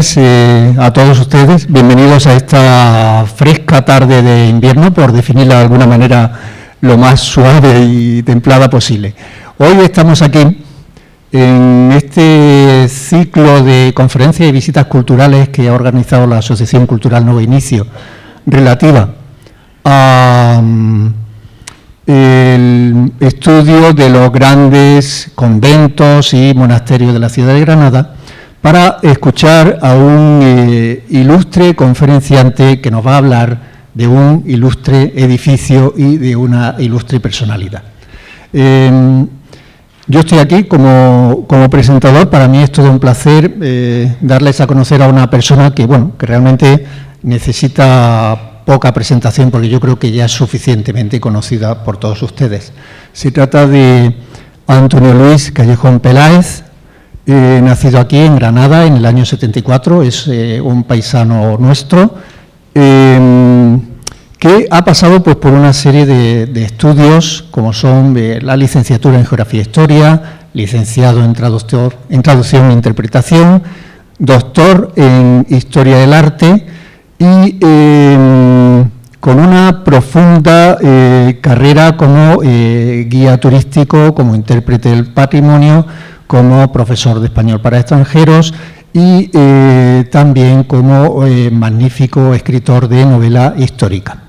tardes a todos ustedes. Bienvenidos a esta fresca tarde de invierno, por definirla de alguna manera lo más suave y templada posible. Hoy estamos aquí en este ciclo de conferencias y visitas culturales que ha organizado la Asociación Cultural Nuevo Inicio, relativa al estudio de los grandes conventos y monasterios de la ciudad de Granada, para escuchar a un ilustre conferenciante que nos va a hablar de un ilustre edificio y de una ilustre personalidad. Yo estoy aquí como presentador. Para mí es todo un placer darles a conocer a una persona que, bueno, que realmente necesita poca presentación, porque yo creo que ya es suficientemente conocida por todos ustedes. Se trata de Antonio Luis Callejón Peláez, nacido aquí en Granada en el año 74, es un paisano nuestro, que ha pasado pues por una serie de estudios, como son la licenciatura en Geografía e Historia, licenciado en Traducción e Interpretación, doctor en Historia del Arte y con una profunda carrera como guía turístico, como intérprete del patrimonio, como profesor de español para extranjeros y también como magnífico escritor de novela histórica.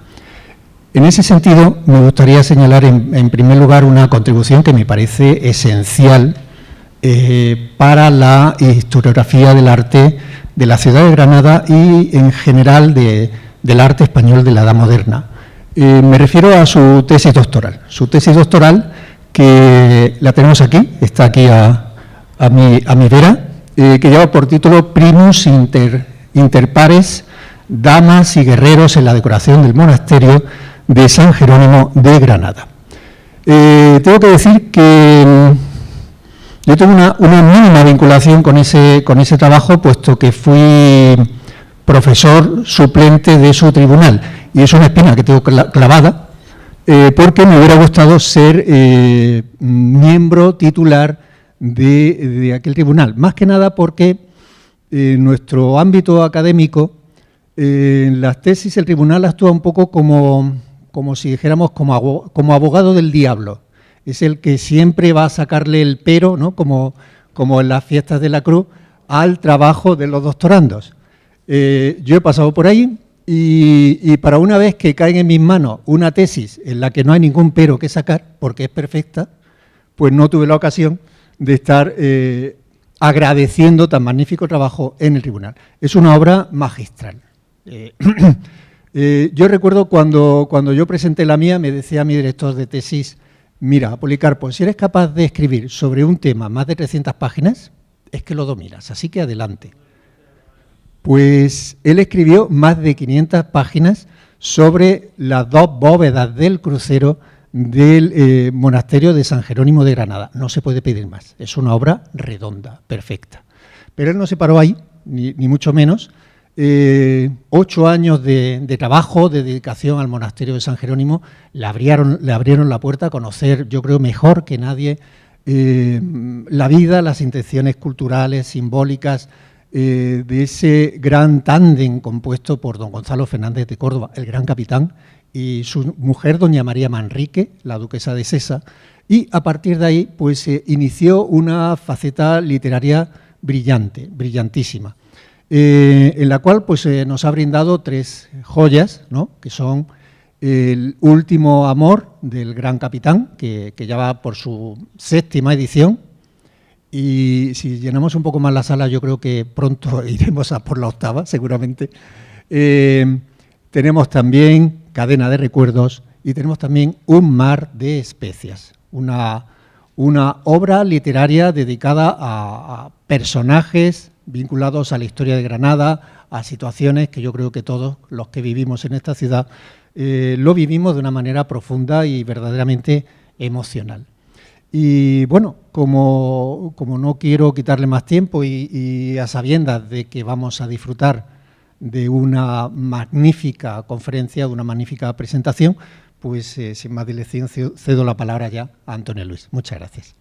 En ese sentido, me gustaría señalar en primer lugar una contribución que me parece esencial para la historiografía del arte de la ciudad de Granada y en general del arte español de la Edad Moderna. Me refiero a su tesis doctoral. Su tesis doctoral, que la tenemos aquí, está aquí a mi vera, que lleva por título Primus inter pares, damas y guerreros en la decoración del monasterio de San Jerónimo de Granada. Tengo que decir que yo tengo una mínima vinculación con ese trabajo, puesto que fui profesor suplente de su tribunal, y es una espina que tengo clavada, porque me hubiera gustado ser miembro titular de aquel tribunal, más que nada porque en nuestro ámbito académico, en las tesis el tribunal actúa un poco como si dijéramos como abogado del diablo. Es el que siempre va a sacarle el pero, ¿no? Como en las fiestas de la Cruz, al trabajo de los doctorandos. Yo he pasado por ahí y para una vez que cae en mis manos una tesis en la que no hay ningún pero que sacar, porque es perfecta, pues no tuve la ocasión de estar agradeciendo tan magnífico trabajo en el tribunal. Es una obra magistral. Yo recuerdo cuando yo presenté la mía, me decía mi director de tesis: mira, Policarpo, si eres capaz de escribir sobre un tema más de 300 páginas, es que lo dominas, así que adelante. Pues él escribió más de 500 páginas sobre las dos bóvedas del crucero del monasterio de San Jerónimo de Granada. No se puede pedir más, es una obra redonda, perfecta. Pero él no se paró ahí, ni mucho menos. 8 años de trabajo, de dedicación al monasterio de San Jerónimo, le abrieron la puerta a conocer, yo creo mejor que nadie, la vida, las intenciones culturales, simbólicas, de ese gran tándem compuesto por don Gonzalo Fernández de Córdoba, el gran capitán, y su mujer, doña María Manrique, la duquesa de Sesa, y a partir de ahí pues inició una faceta literaria brillante, brillantísima, en la cual pues nos ha brindado 3 joyas, ¿no?, que son El último amor del gran capitán, que ya va por su 7ª edición, y si llenamos un poco más la sala, yo creo que pronto iremos a por la 8ª, seguramente. Tenemos también Cadena de recuerdos y tenemos también Un mar de especias, una obra literaria dedicada a personajes vinculados a la historia de Granada, a situaciones que yo creo que todos los que vivimos en esta ciudad lo vivimos de una manera profunda y verdaderamente emocional. Y bueno, como no quiero quitarle más tiempo y a sabiendas de que vamos a disfrutar de una magnífica conferencia, de una magnífica presentación, pues sin más dilación cedo la palabra ya a Antonio Luis. Muchas gracias.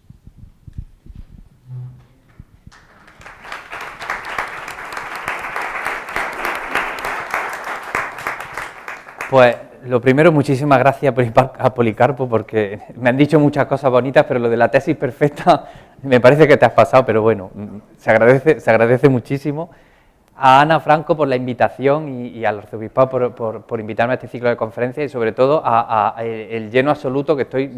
Pues lo primero, muchísimas gracias a Policarpo, porque me han dicho muchas cosas bonitas, pero lo de la tesis perfecta me parece que te has pasado, pero bueno, se agradece muchísimo. A Ana Franco por la invitación y al arzobispado por invitarme a este ciclo de conferencias y sobre todo a el lleno absoluto, que estoy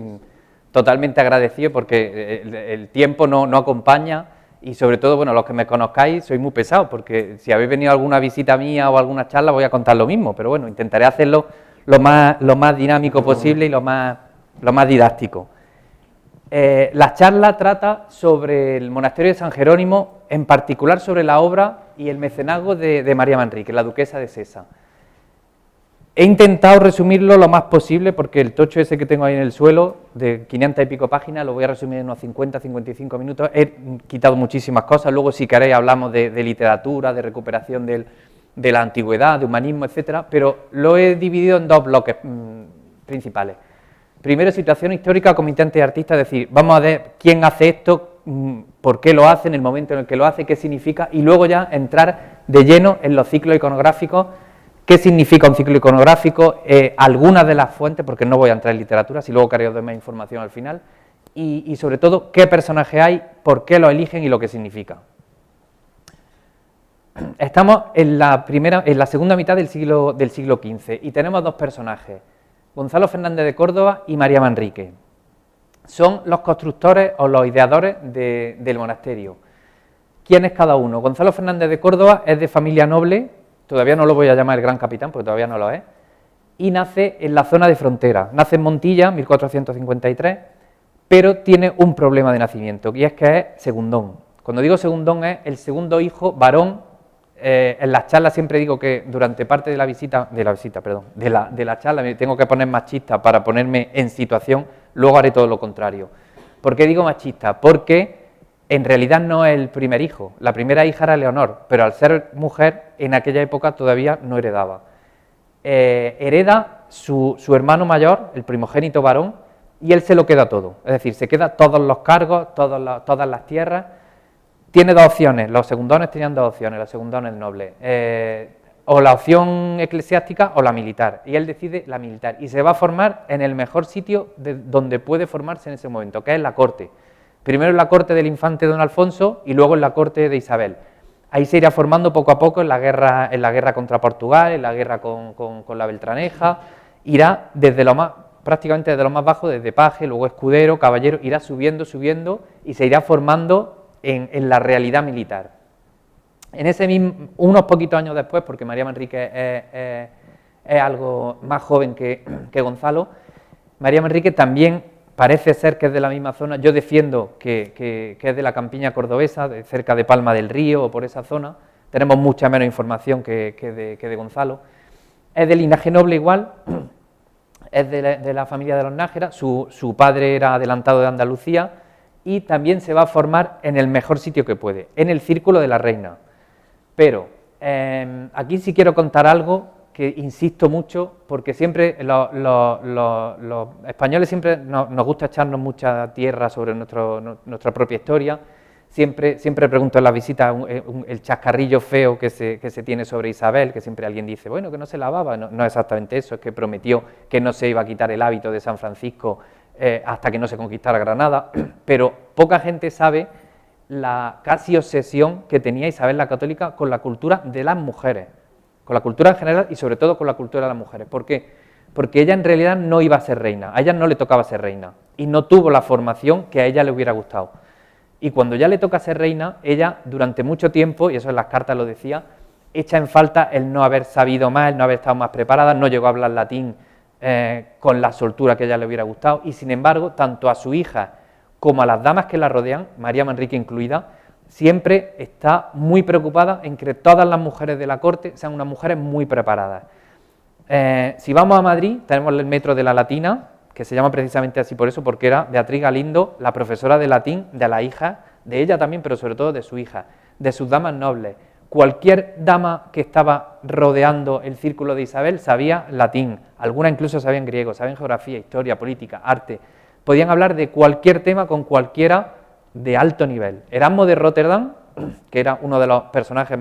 totalmente agradecido porque el tiempo no acompaña. Y sobre todo, bueno, los que me conozcáis, soy muy pesado, porque si habéis venido a alguna visita mía o alguna charla, voy a contar lo mismo, pero bueno, intentaré hacerlo lo más dinámico posible y lo más didáctico. La charla trata sobre el monasterio de San Jerónimo, en particular sobre la obra y el mecenazgo de María Manrique, la duquesa de Sesa. He intentado resumirlo lo más posible porque el tocho ese que tengo ahí en el suelo, de 500 y pico páginas, lo voy a resumir en unos 50-55 minutos. He quitado muchísimas cosas, luego si queréis hablamos de literatura, de recuperación de la antigüedad, de humanismo, etcétera, pero lo he dividido en dos bloques principales. Primero, situación histórica, comitente de artistas, es decir, vamos a ver quién hace esto, por qué lo hace, en el momento en el que lo hace, qué significa, y luego ya entrar de lleno en los ciclos iconográficos. ¿Qué significa un ciclo iconográfico? Algunas de las fuentes, porque no voy a entrar en literatura, si luego queréis os doy más información al final, y sobre todo, qué personajes hay, por qué los eligen y lo que significa. Estamos en la segunda mitad del siglo XV y tenemos dos personajes, Gonzalo Fernández de Córdoba y María Manrique. Son los constructores o los ideadores del monasterio. ¿Quién es cada uno? Gonzalo Fernández de Córdoba es de familia noble. Todavía no lo voy a llamar el gran capitán, porque todavía no lo es, y nace en la zona de frontera, nace en Montilla, 1453, pero tiene un problema de nacimiento, y es que es segundón. Cuando digo segundón es el segundo hijo varón. En las charlas siempre digo que durante parte de la charla me tengo que poner machista para ponerme en situación, luego haré todo lo contrario. ¿Por qué digo machista? Porque en realidad no es el primer hijo, la primera hija era Leonor, pero al ser mujer en aquella época todavía no heredaba. Hereda su hermano mayor, el primogénito varón, y él se lo queda todo, es decir, se queda todos los cargos, todas las tierras. Tiene dos opciones, los segundones tenían dos opciones, los segundones nobles, o la opción eclesiástica o la militar, y él decide la militar, y se va a formar en el mejor sitio donde puede formarse en ese momento, que es la corte. Primero en la corte del infante don Alfonso y luego en la corte de Isabel. Ahí se irá formando poco a poco en la guerra contra Portugal, en la guerra con la Beltraneja, irá prácticamente desde lo más bajo, desde paje, luego escudero, caballero, irá subiendo y se irá formando en la realidad militar. En ese mismo, unos poquitos años después, porque María Manrique es algo más joven que Gonzalo, María Manrique también parece ser que es de la misma zona. Yo defiendo que es de la campiña cordobesa, cerca de Palma del Río o por esa zona. Tenemos mucha menos información que de Gonzalo. Es de linaje noble igual, es de la familia de los Nájera, su padre era adelantado de Andalucía, y también se va a formar en el mejor sitio que puede, en el círculo de la reina. Pero aquí sí quiero contar algo que insisto mucho, porque siempre los españoles siempre nos gusta echarnos mucha tierra sobre nuestra propia historia. Siempre pregunto en las visitas el chascarrillo feo que se tiene sobre Isabel, que siempre alguien dice, bueno, que no se lavaba. No es exactamente eso, es que prometió que no se iba a quitar el hábito de San Francisco hasta que no se conquistara Granada, pero poca gente sabe la casi obsesión que tenía Isabel la Católica con la cultura de las mujeres, con la cultura en general y sobre todo con la cultura de las mujeres. ¿Por qué? Porque ella en realidad no iba a ser reina, a ella no le tocaba ser reina y no tuvo la formación que a ella le hubiera gustado. Y cuando ya le toca ser reina, ella durante mucho tiempo, y eso en las cartas lo decía, echa en falta el no haber sabido más, el no haber estado más preparada, no llegó a hablar latín con la soltura que a ella le hubiera gustado, y sin embargo, tanto a su hija como a las damas que la rodean, María Manrique incluida, siempre está muy preocupada en que todas las mujeres de la corte sean unas mujeres muy preparadas. Si vamos a Madrid, tenemos el metro de la Latina, que se llama precisamente así por eso, porque era Beatriz Galindo, la profesora de latín de la hija, de ella también, pero sobre todo de su hija, de sus damas nobles. Cualquier dama que estaba rodeando el círculo de Isabel sabía latín, algunas incluso sabían griego, sabían geografía, historia, política, arte. Podían hablar de cualquier tema con cualquiera de alto nivel. Erasmo de Rotterdam, que era uno de los personajes,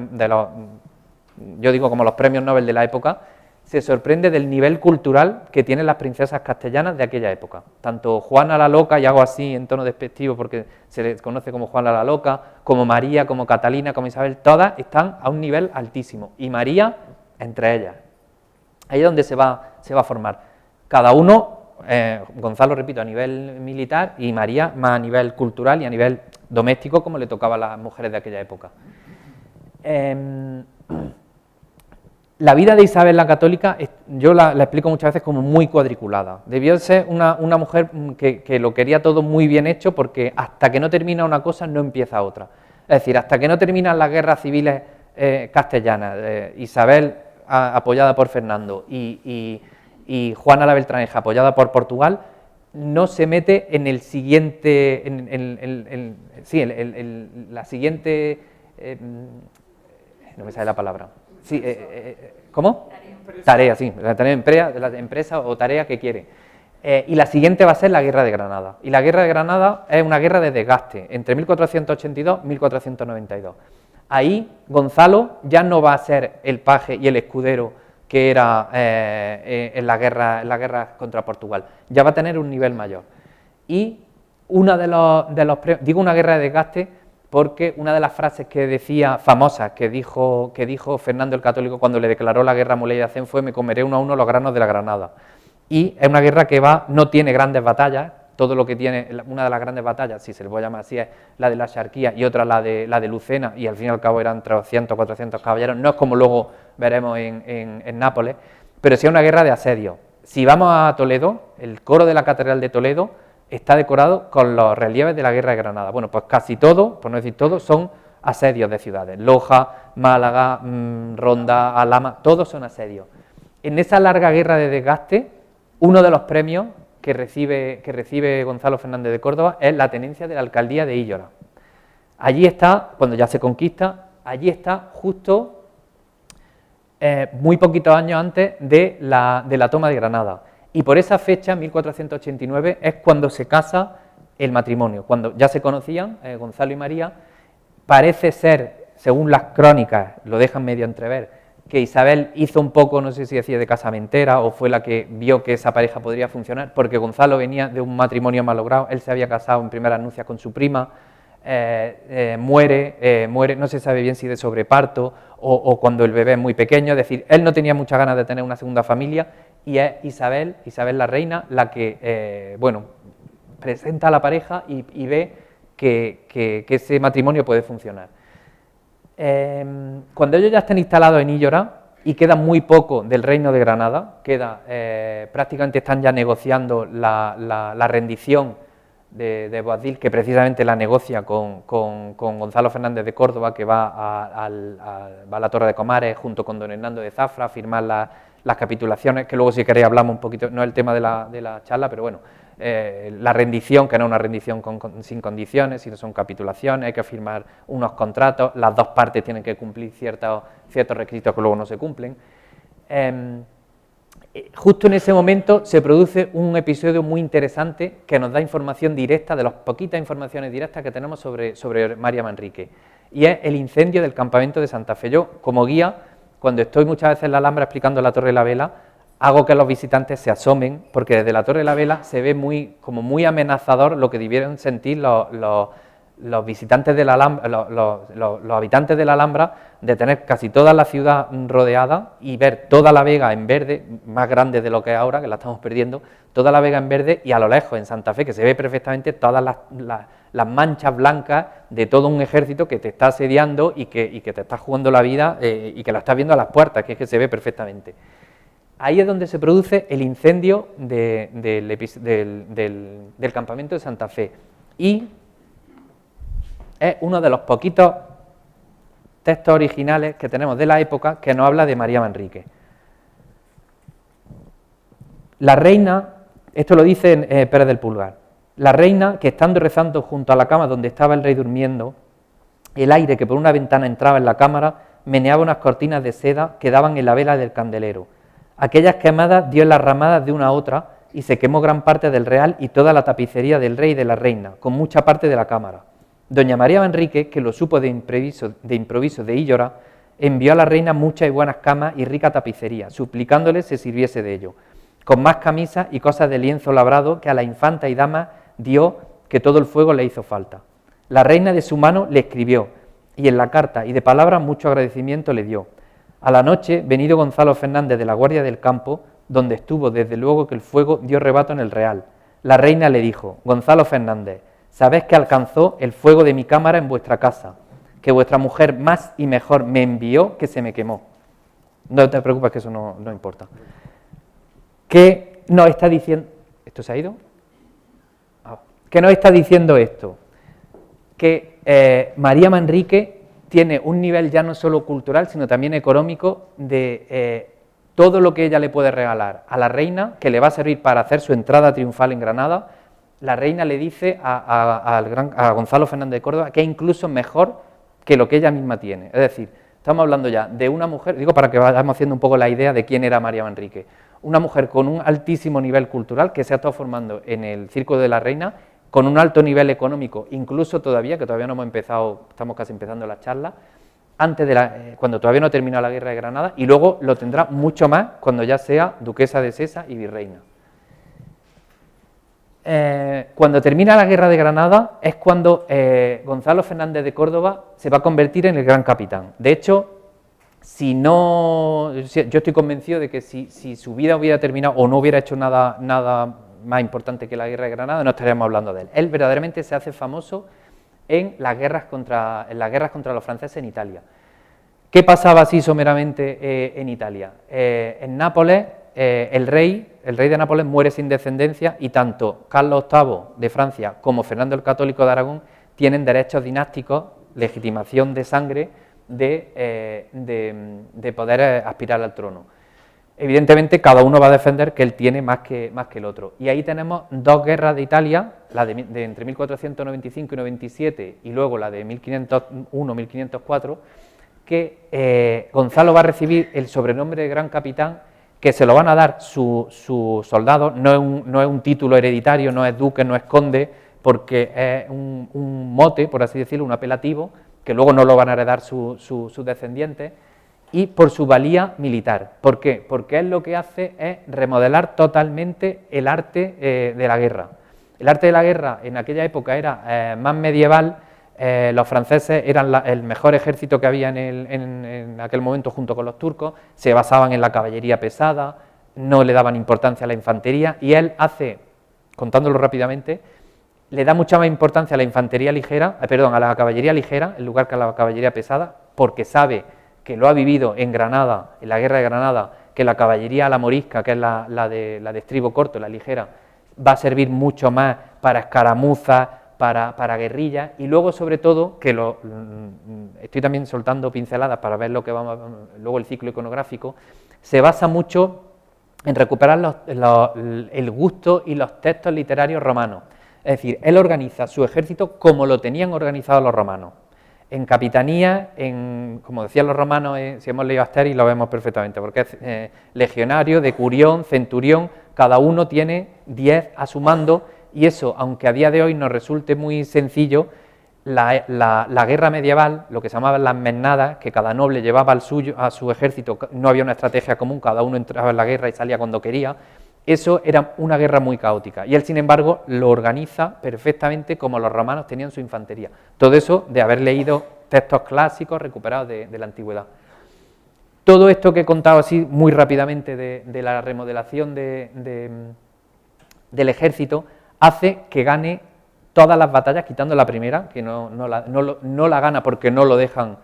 yo digo como los premios Nobel de la época, se sorprende del nivel cultural que tienen las princesas castellanas de aquella época. Tanto Juana la Loca, y hago así en tono despectivo porque se les conoce como Juana la Loca, como María, como Catalina, como Isabel, todas están a un nivel altísimo, y María entre ellas. Ahí es donde se va a formar. Cada uno, Gonzalo, repito, a nivel militar, y María más a nivel cultural y a nivel doméstico, como le tocaba a las mujeres de aquella época. La vida de Isabel la Católica, yo la explico muchas veces como muy cuadriculada. Debió ser una mujer que lo quería todo muy bien hecho, porque hasta que no termina una cosa no empieza otra. Es decir, hasta que no terminan las guerras civiles castellanas, Isabel apoyada por Fernando y Juana la Beltraneja apoyada por Portugal, no se mete en el siguiente, la siguiente, no me sale la palabra. Sí, ¿cómo? Tarea, sí, la tarea de la empresa o tarea que quiere. Y la siguiente va a ser la Guerra de Granada. Y la Guerra de Granada es una guerra de desgaste, entre 1482 y 1492. Ahí Gonzalo ya no va a ser el paje y el escudero que era en la guerra contra Portugal, ya va a tener un nivel mayor. Y una digo una guerra de desgaste porque una de las frases que decía, famosas, que dijo Fernando el Católico cuando le declaró la guerra a Muley de Azen fue: me comeré uno a uno los granos de la granada. Y es una guerra que no tiene grandes batallas. Todo lo que tiene, una de las grandes batallas, si se le puede llamar así, es la de la Axarquía y otra la de Lucena, y al fin y al cabo eran 300 o 400 caballeros. No es como luego veremos en Nápoles, pero sí es una guerra de asedio. Si vamos a Toledo, el coro de la Catedral de Toledo está decorado con los relieves de la Guerra de Granada. Bueno, pues casi todo, por no decir todo, son asedios de ciudades. Loja, Málaga, Ronda, Alhama, todos son asedios. En esa larga guerra de desgaste, uno de los premios que recibe Gonzalo Fernández de Córdoba es la tenencia de la alcaldía de Illora. Allí está, cuando ya se conquista, allí está justo muy poquitos años antes de la toma de Granada. Y por esa fecha, 1489, es cuando se casa el matrimonio. Cuando ya se conocían, Gonzalo y María, parece ser, según las crónicas, lo dejan medio entrever, que Isabel hizo un poco, no sé si decía de casamentera, o fue la que vio que esa pareja podría funcionar, porque Gonzalo venía de un matrimonio malogrado, él se había casado en primeras nupcias con su prima, muere, no se sabe bien si de sobreparto o cuando el bebé es muy pequeño, es decir, él no tenía muchas ganas de tener una segunda familia, y es Isabel la reina, la que, presenta a la pareja y ve que ese matrimonio puede funcionar. Cuando ellos ya están instalados en Illora y queda muy poco del reino de Granada, prácticamente están ya negociando la rendición de Boabdil, que precisamente la negocia con Gonzalo Fernández de Córdoba, que va a la Torre de Comares junto con don Hernando de Zafra a firmar las capitulaciones, que luego si queréis hablamos un poquito, no es el tema de la charla, pero bueno, la rendición, que no es una rendición sin condiciones, sino son capitulaciones, hay que firmar unos contratos, las dos partes tienen que cumplir ciertos requisitos que luego no se cumplen. Justo en ese momento se produce un episodio muy interesante que nos da información directa, de las poquitas informaciones directas que tenemos sobre María Manrique, y es el incendio del campamento de Santa Fe. Yo, como guía, cuando estoy muchas veces en la Alhambra explicando la Torre de la Vela, hago que los visitantes se asomen, porque desde la Torre de la Vela se ve como muy amenazador lo que debieron sentir los visitantes de la Alhambra, los habitantes de la Alhambra, de tener casi toda la ciudad rodeada y ver toda la Vega en verde, más grande de lo que es ahora, que la estamos perdiendo, toda la Vega en verde, y a lo lejos, en Santa Fe, que se ve perfectamente todas las manchas blancas de todo un ejército que te está asediando y que te está jugando la vida y que lo estás viendo a las puertas, que es que se ve perfectamente. Ahí es donde se produce el incendio del campamento de Santa Fe, y es uno de los poquitos textos originales que tenemos de la época que nos habla de María Manrique. La reina, esto lo dice Pérez del Pulgar, la reina, que estando rezando junto a la cama donde estaba el rey durmiendo, el aire que por una ventana entraba en la cámara meneaba unas cortinas de seda que daban en la vela del candelero. Aquellas quemadas dio en las ramadas de una a otra y se quemó gran parte del real y toda la tapicería del rey y de la reina, con mucha parte de la cámara. Doña María Manrique, que lo supo de improviso de Illora, envió a la reina muchas y buenas camas y rica tapicería, suplicándole se sirviese de ello, con más camisas y cosas de lienzo labrado que a la infanta y dama dio, que todo el fuego le hizo falta. La reina de su mano le escribió, y en la carta y de palabras mucho agradecimiento le dio. A la noche, venido Gonzalo Fernández de la Guardia del Campo, donde estuvo desde luego que el fuego dio rebato en el Real, la reina le dijo: Gonzalo Fernández, sabéis que alcanzó el fuego de mi cámara en vuestra casa, que vuestra mujer más y mejor me envió, que se me quemó. No te preocupes, que eso no importa. ¿Qué nos está diciendo? ¿Esto se ha ido? ¿Qué nos está diciendo esto? Que María Manrique tiene un nivel ya no solo cultural, sino también económico de todo lo que ella le puede regalar a la reina, que le va a servir para hacer su entrada triunfal en Granada. La reina le dice a Gonzalo Fernández de Córdoba que es incluso mejor que lo que ella misma tiene. Es decir, estamos hablando ya de una mujer, digo para que vayamos haciendo un poco la idea de quién era María Manrique, una mujer con un altísimo nivel cultural que se ha estado formando en el Circo de la Reina, con un alto nivel económico, incluso todavía, que todavía no hemos empezado, estamos casi empezando la charla, antes de cuando todavía no ha terminado la Guerra de Granada, y luego lo tendrá mucho más cuando ya sea duquesa de Sesa y virreina. Cuando termina la Guerra de Granada es cuando Gonzalo Fernández de Córdoba se va a convertir en el gran capitán. De hecho, yo estoy convencido de que si su vida hubiera terminado o no hubiera hecho nada más importante que la Guerra de Granada, no estaríamos hablando de él. Él verdaderamente se hace famoso en las guerras contra los franceses en Italia. ¿Qué pasaba así someramente en Italia? En Nápoles, el rey de Nápoles muere sin descendencia y tanto Carlos VIII de Francia como Fernando el Católico de Aragón tienen derechos dinásticos, legitimación de sangre de poder aspirar al trono. Evidentemente cada uno va a defender que él tiene más que el otro. Y ahí tenemos dos guerras de Italia, la de entre 1495 y 97 y luego la de 1501-1504, que Gonzalo va a recibir el sobrenombre de Gran Capitán, que se lo van a dar sus soldados. No es un título hereditario, no es duque, no es conde, porque es un mote, por así decirlo, un apelativo, que luego no lo van a heredar sus descendientes, y por su valía militar. ¿Por qué? Porque él lo que hace es remodelar totalmente el arte de la guerra. El arte de la guerra en aquella época era más medieval. Los franceses eran el mejor ejército que había en aquel momento junto con los turcos, se basaban en la caballería pesada, no le daban importancia a la infantería, y él hace, contándolo rápidamente, le da mucha más importancia a la infantería ligera, a la caballería ligera, en lugar que a la caballería pesada, porque sabe que lo ha vivido en Granada, en la guerra de Granada, que la caballería a la morisca, que es la de estribo corto, la ligera, va a servir mucho más para escaramuzas, para guerrillas, y luego sobre todo, que estoy también soltando pinceladas para ver lo que luego el ciclo iconográfico, se basa mucho en recuperar el gusto y los textos literarios romanos. Es decir, él organiza su ejército como lo tenían organizado los romanos, en capitanía, como decían los romanos, si hemos leído Asterix lo vemos perfectamente, porque es legionario, decurión, centurión, cada uno tiene 10 a su mando, y eso, aunque a día de hoy nos resulte muy sencillo, la guerra medieval, lo que se llamaban las mesnadas, que cada noble llevaba a su ejército, no había una estrategia común, cada uno entraba en la guerra y salía cuando quería, eso era una guerra muy caótica, y él, sin embargo, lo organiza perfectamente como los romanos tenían su infantería. Todo eso de haber leído textos clásicos recuperados de la antigüedad. Todo esto que he contado así muy rápidamente de la remodelación del ejército hace que gane todas las batallas, quitando la primera, que no la gana porque no lo dejan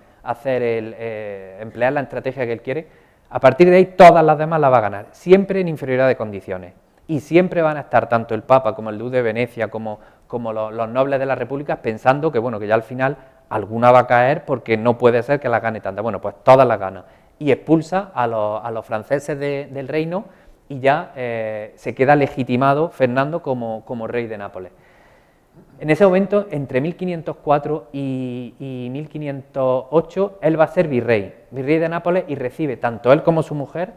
emplear la estrategia que él quiere. A partir de ahí todas las demás las va a ganar, siempre en inferioridad de condiciones, y siempre van a estar tanto el Papa como el Duque de Venecia como los nobles de las repúblicas pensando que ya al final alguna va a caer porque no puede ser que la gane tanta. Bueno, pues todas las gana, y expulsa a los franceses del reino, y ya se queda legitimado Fernando como rey de Nápoles. En ese momento, entre 1504 y 1508, él va a ser virrey de Nápoles, y recibe, tanto él como su mujer,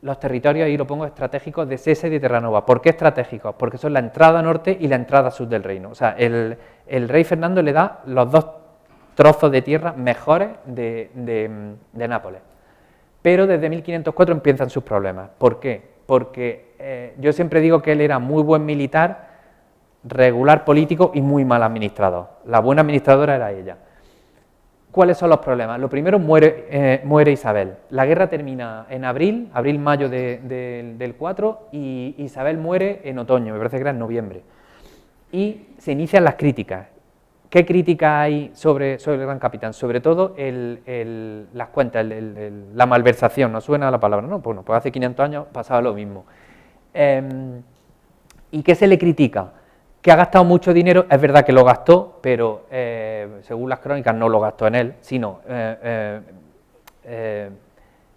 los territorios, ahí lo pongo, estratégicos de Sesa y de Terranova. ¿Por qué estratégicos? Porque son la entrada norte y la entrada sur del reino. O sea, el rey Fernando le da los dos trozos de tierra mejores de Nápoles. Pero desde 1504 empiezan sus problemas. ¿Por qué? Porque yo siempre digo que él era muy buen militar, regular político y muy mal administrador. La buena administradora era ella. ¿Cuáles son los problemas? Lo primero, muere Isabel. La guerra termina en abril-mayo del 4, y Isabel muere en otoño, me parece que era en noviembre. Y se inician las críticas. ¿Qué crítica hay sobre el Gran Capitán? Sobre todo las cuentas, la malversación, ¿no suena la palabra? No, bueno, pues hace 500 años pasaba lo mismo. ¿Y qué se le critica? Que ha gastado mucho dinero, es verdad que lo gastó, pero según las crónicas no lo gastó en él, sino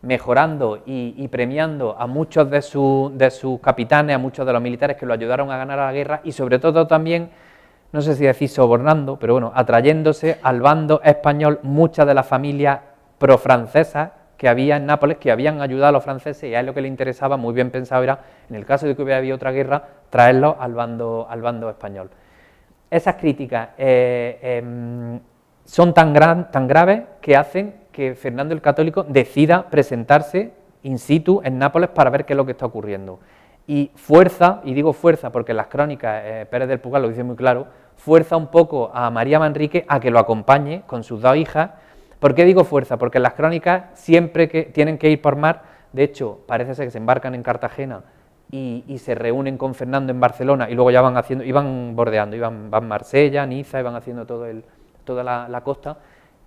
mejorando y premiando a muchos de sus capitanes, a muchos de los militares que lo ayudaron a ganar a la guerra, y sobre todo también, no sé si decir sobornando, pero bueno, atrayéndose al bando español muchas de las familias profrancesas que había en Nápoles, que habían ayudado a los franceses, y a él lo que le interesaba, muy bien pensado, era, en el caso de que hubiera habido otra guerra, traerlos al bando español. Esas críticas son tan graves que hacen que Fernando el Católico decida presentarse in situ en Nápoles para ver qué es lo que está ocurriendo. Y fuerza, y digo fuerza porque en las crónicas Pérez del Pugal lo dice muy claro, fuerza un poco a María Manrique a que lo acompañe con sus dos hijas. ¿Por qué digo fuerza? Porque en las crónicas siempre que tienen que ir por mar, de hecho parece ser que se embarcan en Cartagena y se reúnen con Fernando en Barcelona, y luego ya iban bordeando, van Marsella, Niza, iban haciendo toda la costa,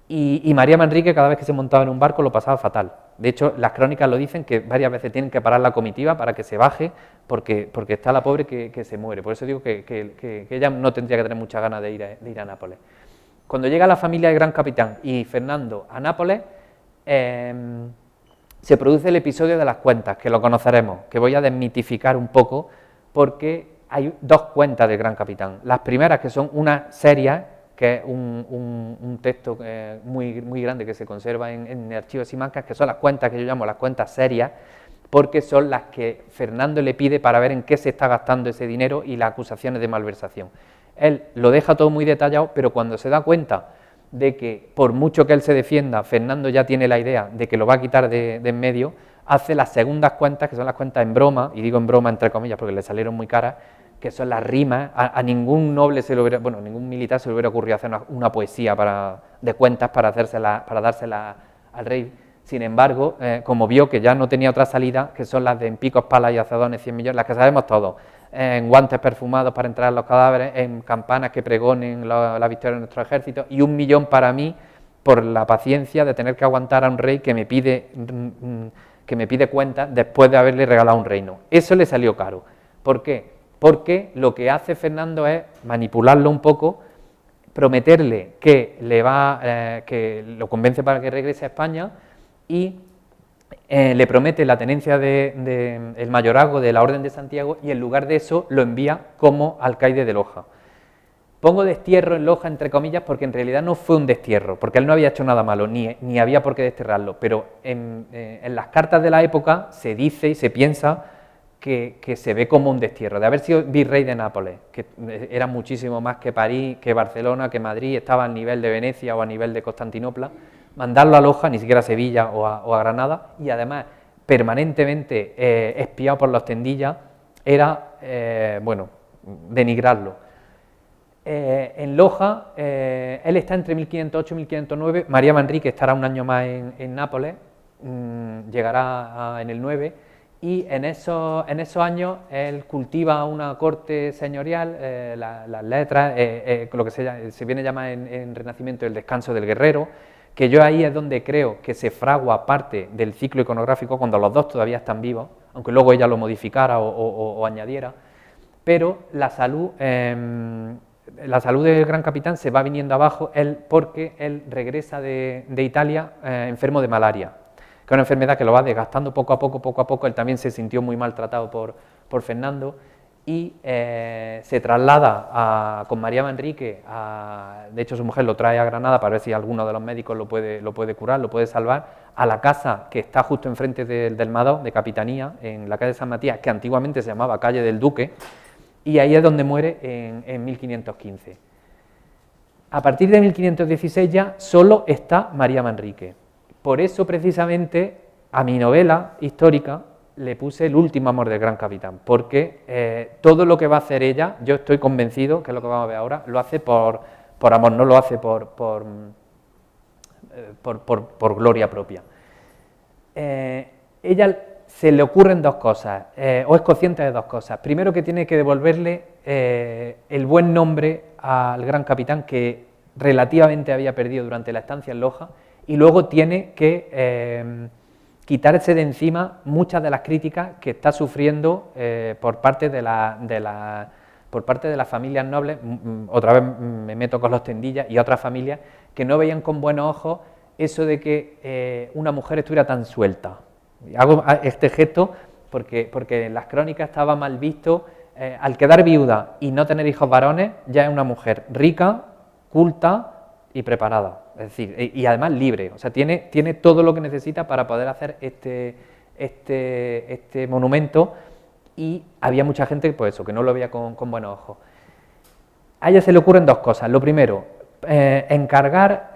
y María Manrique cada vez que se montaba en un barco lo pasaba fatal. De hecho, las crónicas lo dicen, que varias veces tienen que parar la comitiva para que se baje, porque está la pobre que se muere. Por eso digo que ella no tendría que tener muchas ganas de ir a Nápoles. Cuando llega la familia del Gran Capitán y Fernando a Nápoles, se produce el episodio de las cuentas, que lo conoceremos, que voy a desmitificar un poco, porque hay dos cuentas del Gran Capitán. Las primeras, que son una serie, que es un texto muy grande que se conserva en archivos Simancas, que son las cuentas que yo llamo las cuentas serias, porque son las que Fernando le pide para ver en qué se está gastando ese dinero y las acusaciones de malversación. Él lo deja todo muy detallado, pero cuando se da cuenta de que, por mucho que él se defienda, Fernando ya tiene la idea de que lo va a quitar de en medio, hace las segundas cuentas, que son las cuentas en broma, y digo en broma entre comillas porque le salieron muy caras, que son las rimas. A ningún noble ningún militar se le hubiera ocurrido hacer una poesía de cuentas para dársela al rey. Sin embargo, como vio que ya no tenía otra salida, que son las de en picos, palas y azadones 100 millones, las que sabemos todos, en guantes perfumados para entrar a los cadáveres, en campanas que pregonen la victoria de nuestro ejército, y 1 millón para mí por la paciencia de tener que aguantar a un rey que me pide cuentas después de haberle regalado un reino. Eso le salió caro. ¿Por qué? Porque lo que hace Fernando es manipularlo un poco, prometerle que que lo convence para que regrese a España, y le promete la tenencia el mayorazgo de la Orden de Santiago, y en lugar de eso lo envía como alcaide de Loja. Pongo destierro en Loja entre comillas porque en realidad no fue un destierro, porque él no había hecho nada malo, ni había por qué desterrarlo, pero en las cartas de la época se dice y se piensa que se ve como un destierro, de haber sido virrey de Nápoles, que era muchísimo más que París, que Barcelona, que Madrid, estaba al nivel de Venecia o a nivel de Constantinopla, mandarlo a Loja, ni siquiera a Sevilla o a Granada, y además permanentemente espiado por los Tendillas, era, denigrarlo. En Loja, él está entre 1508 y 1509, María Manrique estará un año más en Nápoles, llegará en el 9, y en esos años él cultiva una corte señorial, las letras, lo que se viene a llamar en Renacimiento el descanso del guerrero, que yo ahí es donde creo que se fragua parte del ciclo iconográfico, cuando los dos todavía están vivos, aunque luego ella lo modificara o añadiera, pero la salud del Gran Capitán se va viniendo abajo porque él regresa de Italia enfermo de malaria, que es una enfermedad que lo va desgastando poco a poco, él también se sintió muy maltratado por Fernando, y se traslada con María Manrique, de hecho su mujer lo trae a Granada para ver si alguno de los médicos lo puede curar, lo puede salvar, a la casa que está justo enfrente del Madó, de Capitanía, en la calle San Matías, que antiguamente se llamaba calle del Duque, y ahí es donde muere en 1515. A partir de 1516 ya solo está María Manrique. Por eso, precisamente, a mi novela histórica le puse El último amor del gran capitán, porque todo lo que va a hacer ella, yo estoy convencido, que es lo que vamos a ver ahora, lo hace por amor, no lo hace por gloria propia. Ella se le ocurren dos cosas, o es consciente de dos cosas. Primero, que tiene que devolverle el buen nombre al gran capitán que relativamente había perdido durante la estancia en Loja, y luego tiene que quitarse de encima muchas de las críticas que está sufriendo por parte de las familias nobles. Otra vez me meto con los Tendillas y otras familias que no veían con buenos ojos eso de que una mujer estuviera tan suelta. Hago este gesto porque en las crónicas estaba mal visto, al quedar viuda y no tener hijos varones, ya es una mujer rica, culta y preparada, es decir, y además libre, o sea, tiene todo lo que necesita para poder hacer este monumento, y había mucha gente, pues eso, que no lo veía con buenos ojos. A ella se le ocurren dos cosas. Lo primero, encargar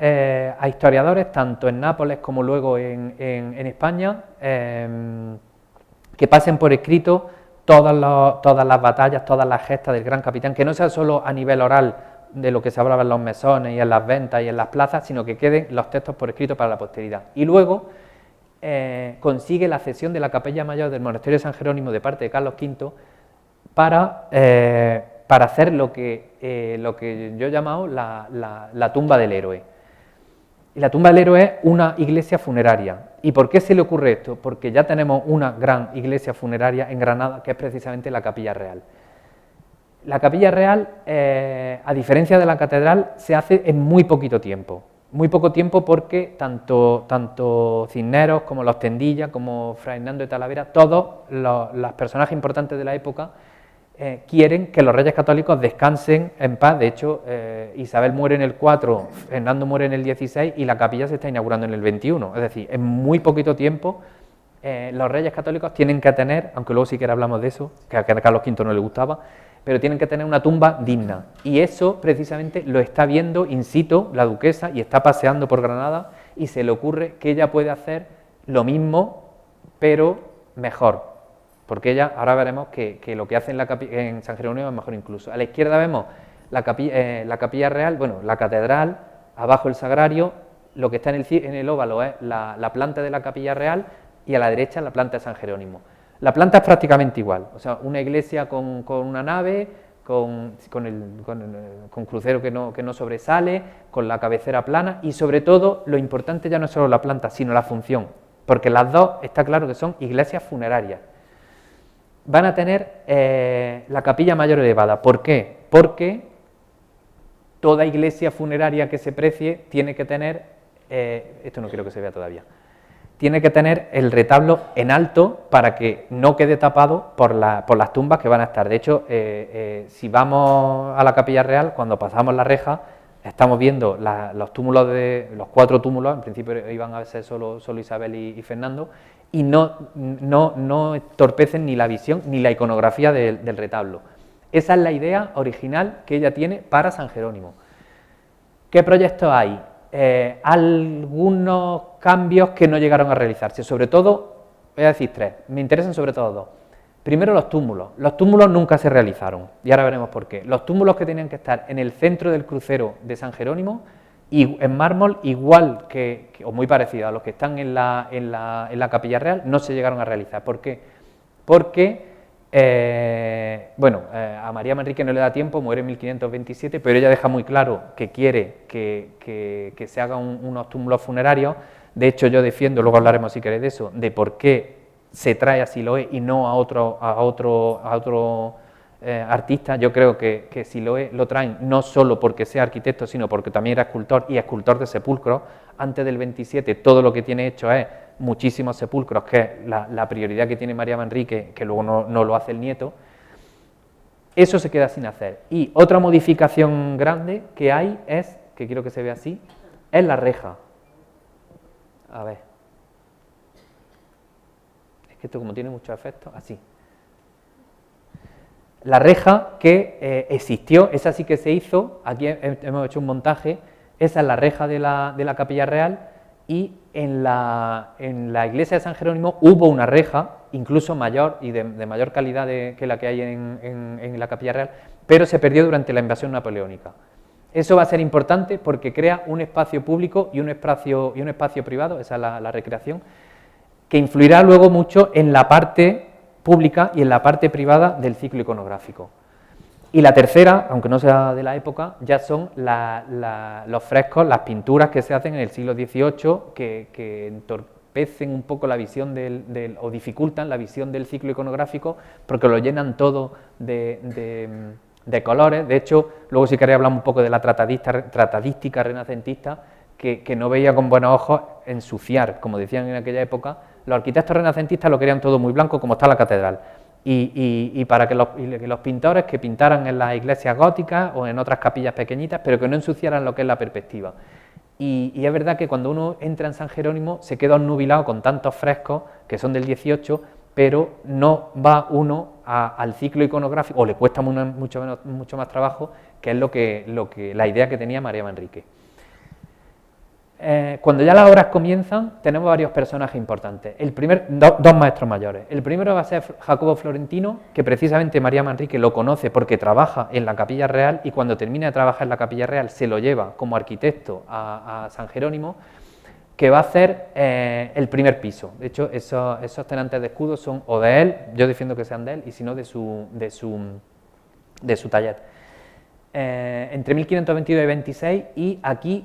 a historiadores, tanto en Nápoles como luego en España, que pasen por escrito todas las batallas, todas las gestas del gran capitán, que no sea solo a nivel oral de lo que se hablaba en los mesones y en las ventas y en las plazas, sino que queden los textos por escrito para la posteridad. Y luego consigue la cesión de la capilla mayor del monasterio de San Jerónimo de parte de Carlos V para hacer lo que yo he llamado la tumba del héroe. Y la tumba del héroe es una iglesia funeraria. ¿Y por qué se le ocurre esto? Porque ya tenemos una gran iglesia funeraria en Granada, que es precisamente la Capilla Real. La Capilla Real, a diferencia de la catedral, se hace en muy poquito tiempo. Muy poco tiempo porque tanto Cisneros como los Tendillas, como Fray Hernando de Talavera, todos los personajes importantes de la época quieren que los reyes católicos descansen en paz. De hecho, Isabel muere en el 4, Hernando muere en el 16 y la capilla se está inaugurando en el 21. Es decir, en muy poquito tiempo los reyes católicos tienen que tener, aunque luego sí que hablamos de eso, que a Carlos V no le gustaba, pero tienen que tener una tumba digna. Y eso precisamente lo está viendo in situ la duquesa y está paseando por Granada y se le ocurre que ella puede hacer lo mismo, pero mejor. Porque ella, ahora veremos que lo que hace en San Jerónimo es mejor incluso. A la izquierda vemos la capilla real, bueno, la catedral, abajo el sagrario, lo que está en el óvalo es la planta de la capilla real y a la derecha la planta de San Jerónimo. La planta es prácticamente igual, o sea, una iglesia con una nave, con crucero que no sobresale, con la cabecera plana y sobre todo lo importante ya no es solo la planta, sino la función, porque las dos está claro que son iglesias funerarias. Van a tener la capilla mayor elevada. ¿Por qué? Porque toda iglesia funeraria que se precie tiene que tener, esto no quiero que se vea todavía, tiene que tener el retablo en alto para que no quede tapado por las tumbas que van a estar. De hecho, si vamos a la Capilla Real, cuando pasamos la reja, estamos viendo los túmulos los 4 túmulos, en principio iban a ser solo Isabel y Fernando, y no entorpecen ni la visión ni la iconografía del retablo. Esa es la idea original que ella tiene para San Jerónimo. ¿Qué proyectos hay? Algunos cambios que no llegaron a realizarse, sobre todo, voy a decir 3, me interesan sobre todo 2. Primero, los túmulos nunca se realizaron, y ahora veremos por qué. Los túmulos que tenían que estar en el centro del crucero de San Jerónimo, y en mármol, igual o muy parecido a los que están en la Capilla Real, no se llegaron a realizar. ¿Por qué? Porque a María Manrique no le da tiempo, muere en 1527, pero ella deja muy claro que quiere que se hagan unos túmulos funerarios. De hecho, yo defiendo, luego hablaremos si queréis de eso, de por qué se trae a Siloé y no a otro artista. Yo creo que Siloé lo traen no solo porque sea arquitecto, sino porque también era escultor y escultor de sepulcros. Antes del 27 todo lo que tiene hecho es muchísimos sepulcros, que es la prioridad que tiene María Manrique, que luego no lo hace el nieto. Eso se queda sin hacer. Y otra modificación grande que hay es, que quiero que se vea así, es la reja. A ver. Es que esto como tiene muchos efectos, así. La reja que existió, esa sí que se hizo, aquí hemos hecho un montaje, esa es la reja de la Capilla Real, y en la iglesia de San Jerónimo hubo una reja, incluso mayor y de mayor calidad que la que hay en la Capilla Real, pero se perdió durante la invasión napoleónica. Eso va a ser importante porque crea un espacio público y un espacio privado, esa es la recreación, que influirá luego mucho en la parte pública y en la parte privada del ciclo iconográfico. Y la tercera, aunque no sea de la época, ya son los frescos, las pinturas que se hacen en el siglo XVIII, que entorpecen un poco la visión o dificultan la visión del ciclo iconográfico, porque lo llenan todo de colores. De hecho, luego si queréis hablamos un poco de la tratadística renacentista, que no veía con buenos ojos ensuciar, como decían en aquella época. Los arquitectos renacentistas lo querían todo muy blanco, como está la catedral. Y para que los pintores que pintaran en las iglesias góticas o en otras capillas pequeñitas, pero que no ensuciaran lo que es la perspectiva. Y es verdad que cuando uno entra en San Jerónimo se queda obnubilado con tantos frescos que son del 18, pero no va uno al ciclo iconográfico, o le cuesta mucho más trabajo, que es la idea que tenía María Manrique. Cuando ya las obras comienzan, tenemos varios personajes importantes. Dos maestros mayores. El primero va a ser Jacobo Florentino, que precisamente María Manrique lo conoce porque trabaja en la Capilla Real, y cuando termina de trabajar en la Capilla Real se lo lleva como arquitecto a San Jerónimo, que va a hacer el primer piso. De hecho, esos tenantes de escudo son o de él, yo defiendo que sean de él, y si no de su taller. Entre 1522 y 26, y aquí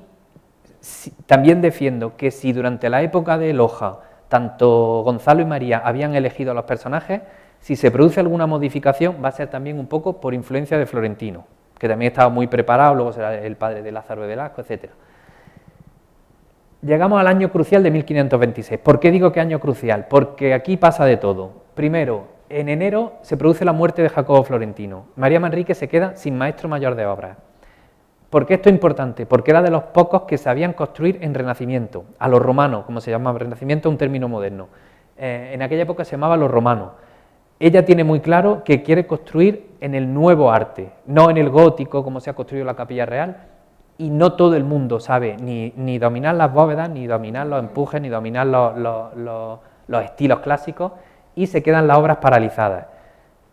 también defiendo que si durante la época de Loja tanto Gonzalo y María habían elegido a los personajes, si se produce alguna modificación va a ser también un poco por influencia de Florentino, que también estaba muy preparado, luego será el padre de Lázaro de Velasco, etc. Llegamos al año crucial de 1526. ¿Por qué digo que año crucial? Porque aquí pasa de todo. Primero, en enero se produce la muerte de Jacobo Florentino. María Manrique se queda sin maestro mayor de obras. ¿Por qué esto es importante? Porque era de los pocos que sabían construir en Renacimiento, a los romanos, como se llama Renacimiento, un término moderno. En aquella época se llamaba los romanos. Ella tiene muy claro que quiere construir en el nuevo arte, no en el gótico, como se ha construido la Capilla Real, y no todo el mundo sabe ni dominar las bóvedas, ni dominar los empujes, ni dominar los estilos clásicos, y se quedan las obras paralizadas.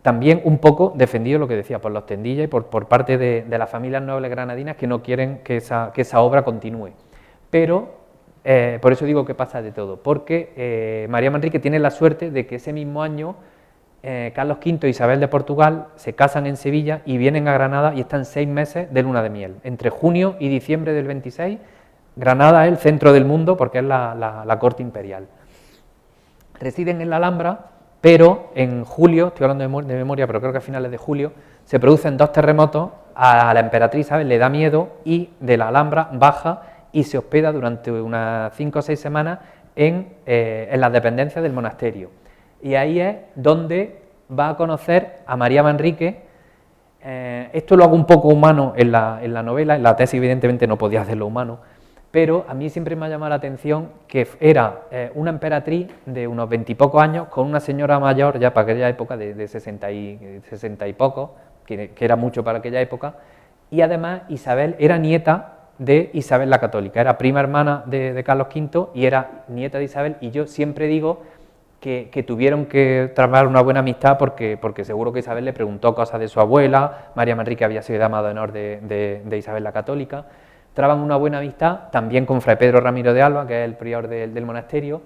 También un poco defendido lo que decía por los Tendilla y por parte de las familias nobles granadinas que no quieren que esa obra continúe. Pero, por eso digo que pasa de todo, porque María Manrique tiene la suerte de que ese mismo año Carlos V e Isabel de Portugal se casan en Sevilla y vienen a Granada y están 6 meses de luna de miel. Entre junio y diciembre del 26, Granada es el centro del mundo porque es la corte imperial. Residen en la Alhambra, pero en julio, estoy hablando de memoria, pero creo que a finales de julio, se producen 2 terremotos, a la emperatriz Isabel le da miedo y de la Alhambra baja y se hospeda durante unas 5 o 6 semanas en las dependencias del monasterio. Y ahí es donde va a conocer a María Manrique. Esto lo hago un poco humano en la novela, en la tesis evidentemente no podía hacerlo humano, pero a mí siempre me ha llamado la atención que era una emperatriz de unos 20 y pocos años con una señora mayor, ya para aquella época, de 60 y poco, que era mucho para aquella época, y además Isabel era nieta de Isabel la Católica, era prima hermana de Carlos V y era nieta de Isabel, y yo siempre digo que tuvieron que tramar una buena amistad porque seguro que Isabel le preguntó cosas de su abuela, María Manrique había sido dama de honor de Isabel la Católica, traban una buena amistad también con Fray Pedro Ramiro de Alba, que es el prior del monasterio,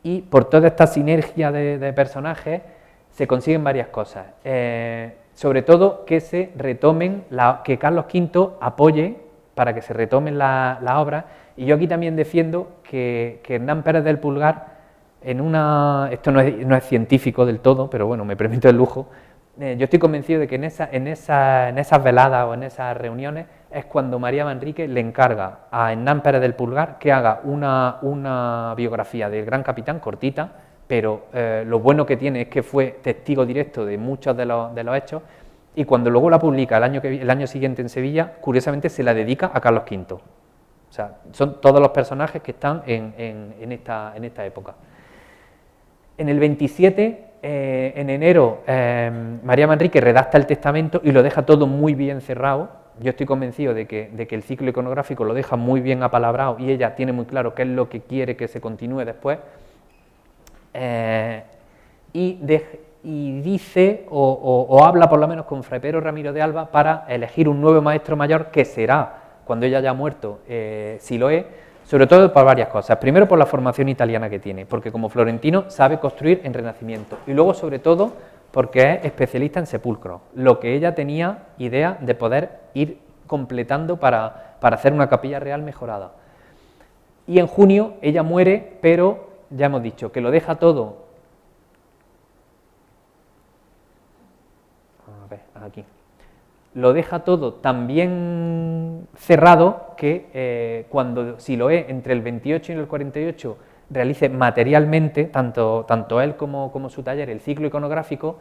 y por toda esta sinergia de personajes se consiguen varias cosas, sobre todo que se retomen, que Carlos V apoye para que se retomen las obras, y yo aquí también defiendo que Hernán Pérez del Pulgar, esto no es científico del todo, pero bueno, me permito el lujo, yo estoy convencido de que en esas veladas o en esas reuniones es cuando María Manrique le encarga a Hernán Pérez del Pulgar que haga una biografía del gran capitán, cortita, pero lo bueno que tiene es que fue testigo directo de muchos de los hechos, y cuando luego la publica el año siguiente en Sevilla, curiosamente se la dedica a Carlos V. O sea, son todos los personajes que están en esta época. En el 27 En enero, María Manrique redacta el testamento y lo deja todo muy bien cerrado. Yo estoy convencido de que el ciclo iconográfico lo deja muy bien apalabrado y ella tiene muy claro qué es lo que quiere que se continúe después. Y dice, o habla por lo menos con Fray Pedro Ramiro de Alba para elegir un nuevo maestro mayor que será, cuando ella haya muerto, Siloé, sobre todo por varias cosas. Primero, por la formación italiana que tiene, porque como florentino sabe construir en Renacimiento, y luego, sobre todo, porque es especialista en sepulcros, lo que ella tenía idea de poder ir completando para hacer una capilla real mejorada. Y en junio ella muere, pero ya hemos dicho que lo deja todo. A ver, aquí. Lo deja todo tan bien cerrado que cuando Siloé, entre el 28 y el 48, realice materialmente, tanto él como su taller, el ciclo iconográfico,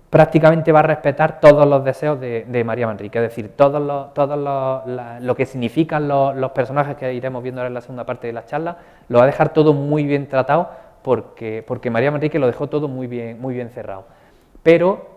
prácticamente va a respetar todos los deseos de María Manrique, es decir, lo que significan los personajes que iremos viendo ahora en la segunda parte de la charla, lo va a dejar todo muy bien tratado porque María Manrique lo dejó todo muy bien cerrado. Pero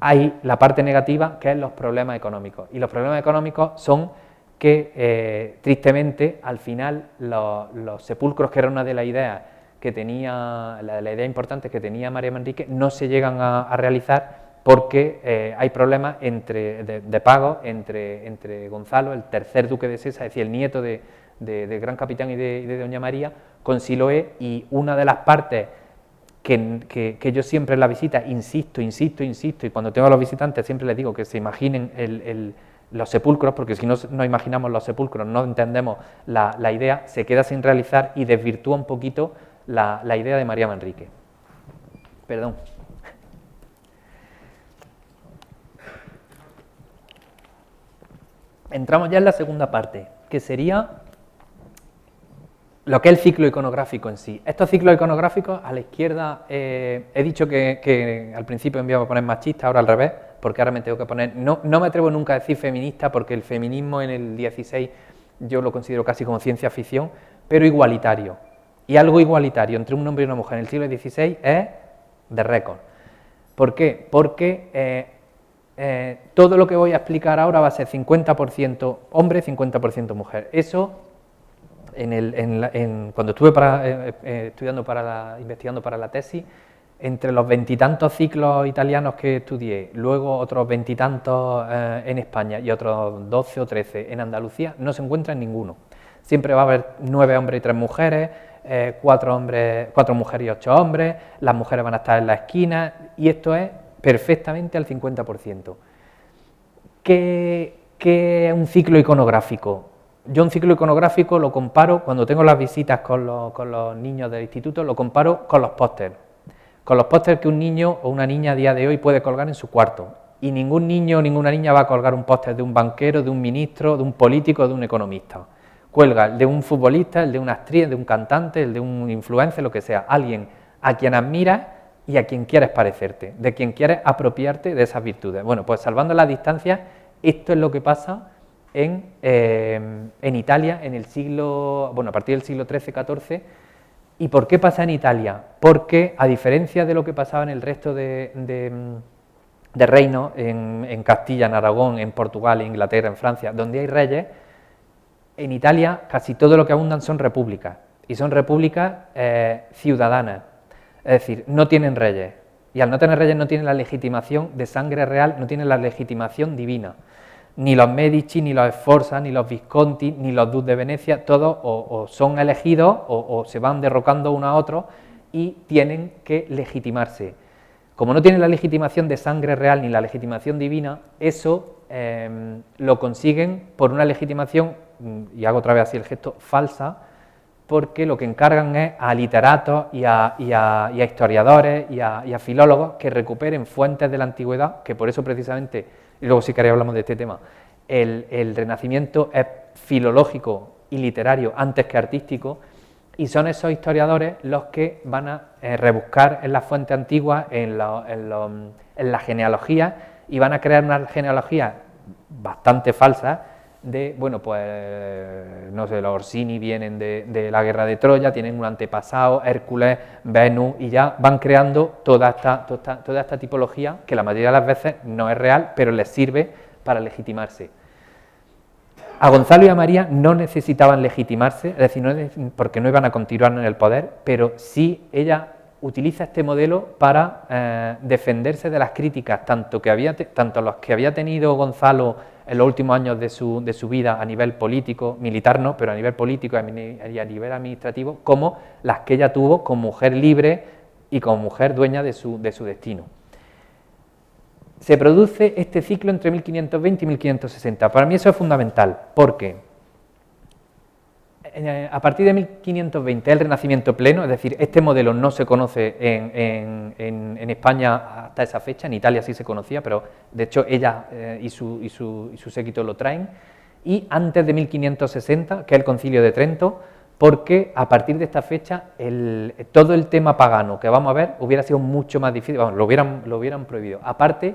hay la parte negativa, que es los problemas económicos, y los problemas económicos son que, tristemente, al final los sepulcros, que era una de las ideas que tenía, la idea importante que tenía María Manrique, no se llegan a realizar porque hay problemas de pago entre Gonzalo, el tercer duque de Sesa, es decir, el nieto del gran capitán y de doña María, con Siloé, y una de las partes que yo siempre en la visita insisto, y cuando tengo a los visitantes siempre les digo que se imaginen los sepulcros, porque si no nos imaginamos los sepulcros no entendemos la idea, se queda sin realizar y desvirtúa un poquito la idea de María Manrique. Perdón. Entramos ya en la segunda parte, que sería lo que es el ciclo iconográfico en sí. Estos ciclos iconográficos, a la izquierda, he dicho que al principio me iba a poner machista, ahora al revés, porque ahora me tengo que poner... No me atrevo nunca a decir feminista, porque el feminismo en el 16 yo lo considero casi como ciencia ficción, pero igualitario. Y algo igualitario entre un hombre y una mujer en el siglo XVI es de récord. ¿Por qué? Porque todo lo que voy a explicar ahora va a ser 50% hombre, 50% mujer. Eso... cuando estuve investigando para la tesis, entre los veintitantos ciclos italianos que estudié, luego otros veintitantos en España y otros 12 o 13 en Andalucía, no se encuentra en ninguno. Siempre va a haber 9 hombres y 3 mujeres, 4 mujeres y 8 hombres, las mujeres van a estar en la esquina, y esto es perfectamente al 50%. ¿Qué es un ciclo iconográfico? Yo un ciclo iconográfico lo comparo, cuando tengo las visitas con los niños del instituto, lo comparo con los pósters. Con los pósters que un niño o una niña a día de hoy puede colgar en su cuarto. Y ningún niño o ninguna niña va a colgar un póster de un banquero, de un ministro, de un político, de un economista. Cuelga el de un futbolista, el de una actriz, el de un cantante, el de un influencer, lo que sea. Alguien a quien admiras y a quien quieres parecerte, de quien quieres apropiarte de esas virtudes. Bueno, pues salvando las distancias, esto es lo que pasa en Italia en el siglo, bueno, a partir del siglo XIII-XIV. ¿Y por qué pasa en Italia? Porque, a diferencia de lo que pasaba en el resto de reinos, en Castilla, en Aragón, en Portugal, en Inglaterra, en Francia, donde hay reyes, en Italia casi todo lo que abundan son repúblicas, y son repúblicas ciudadanas, es decir, no tienen reyes, y al no tener reyes no tienen la legitimación de sangre real, no tienen la legitimación divina. Ni los Medici, ni los Sforza, ni los Visconti, ni los duques de Venecia, todos o son elegidos o se van derrocando uno a otro y tienen que legitimarse. Como no tienen la legitimación de sangre real ni la legitimación divina, eso lo consiguen por una legitimación, y hago otra vez así el gesto, falsa, porque lo que encargan es a literatos y a historiadores y a filólogos que recuperen fuentes de la antigüedad, que por eso precisamente, y luego si queréis hablamos de este tema, el Renacimiento es filológico y literario antes que artístico, y son esos historiadores los que van a rebuscar en las fuentes antiguas, en la genealogía, y van a crear una genealogía bastante falsa, de, bueno, pues, no sé, los Orsini vienen de la guerra de Troya, tienen un antepasado, Hércules, Venus, y ya van creando toda esta tipología que la mayoría de las veces no es real, pero les sirve para legitimarse. A Gonzalo y a María no necesitaban legitimarse, es decir, porque no iban a continuar en el poder, pero sí ella utiliza este modelo para defenderse de las críticas, tanto los que había tenido Gonzalo en los últimos años de su vida a nivel político, militar no, pero a nivel político y a nivel administrativo, como las que ella tuvo como mujer libre y como mujer dueña de su destino. Se produce este ciclo entre 1520 y 1560. Para mí eso es fundamental, porque a partir de 1520 el Renacimiento pleno, es decir, este modelo no se conoce en España hasta esa fecha, en Italia sí se conocía, pero de hecho ella y su séquito lo traen, y antes de 1560, que es el Concilio de Trento, porque a partir de esta fecha todo el tema pagano que vamos a ver hubiera sido mucho más difícil, vamos, lo hubieran prohibido, aparte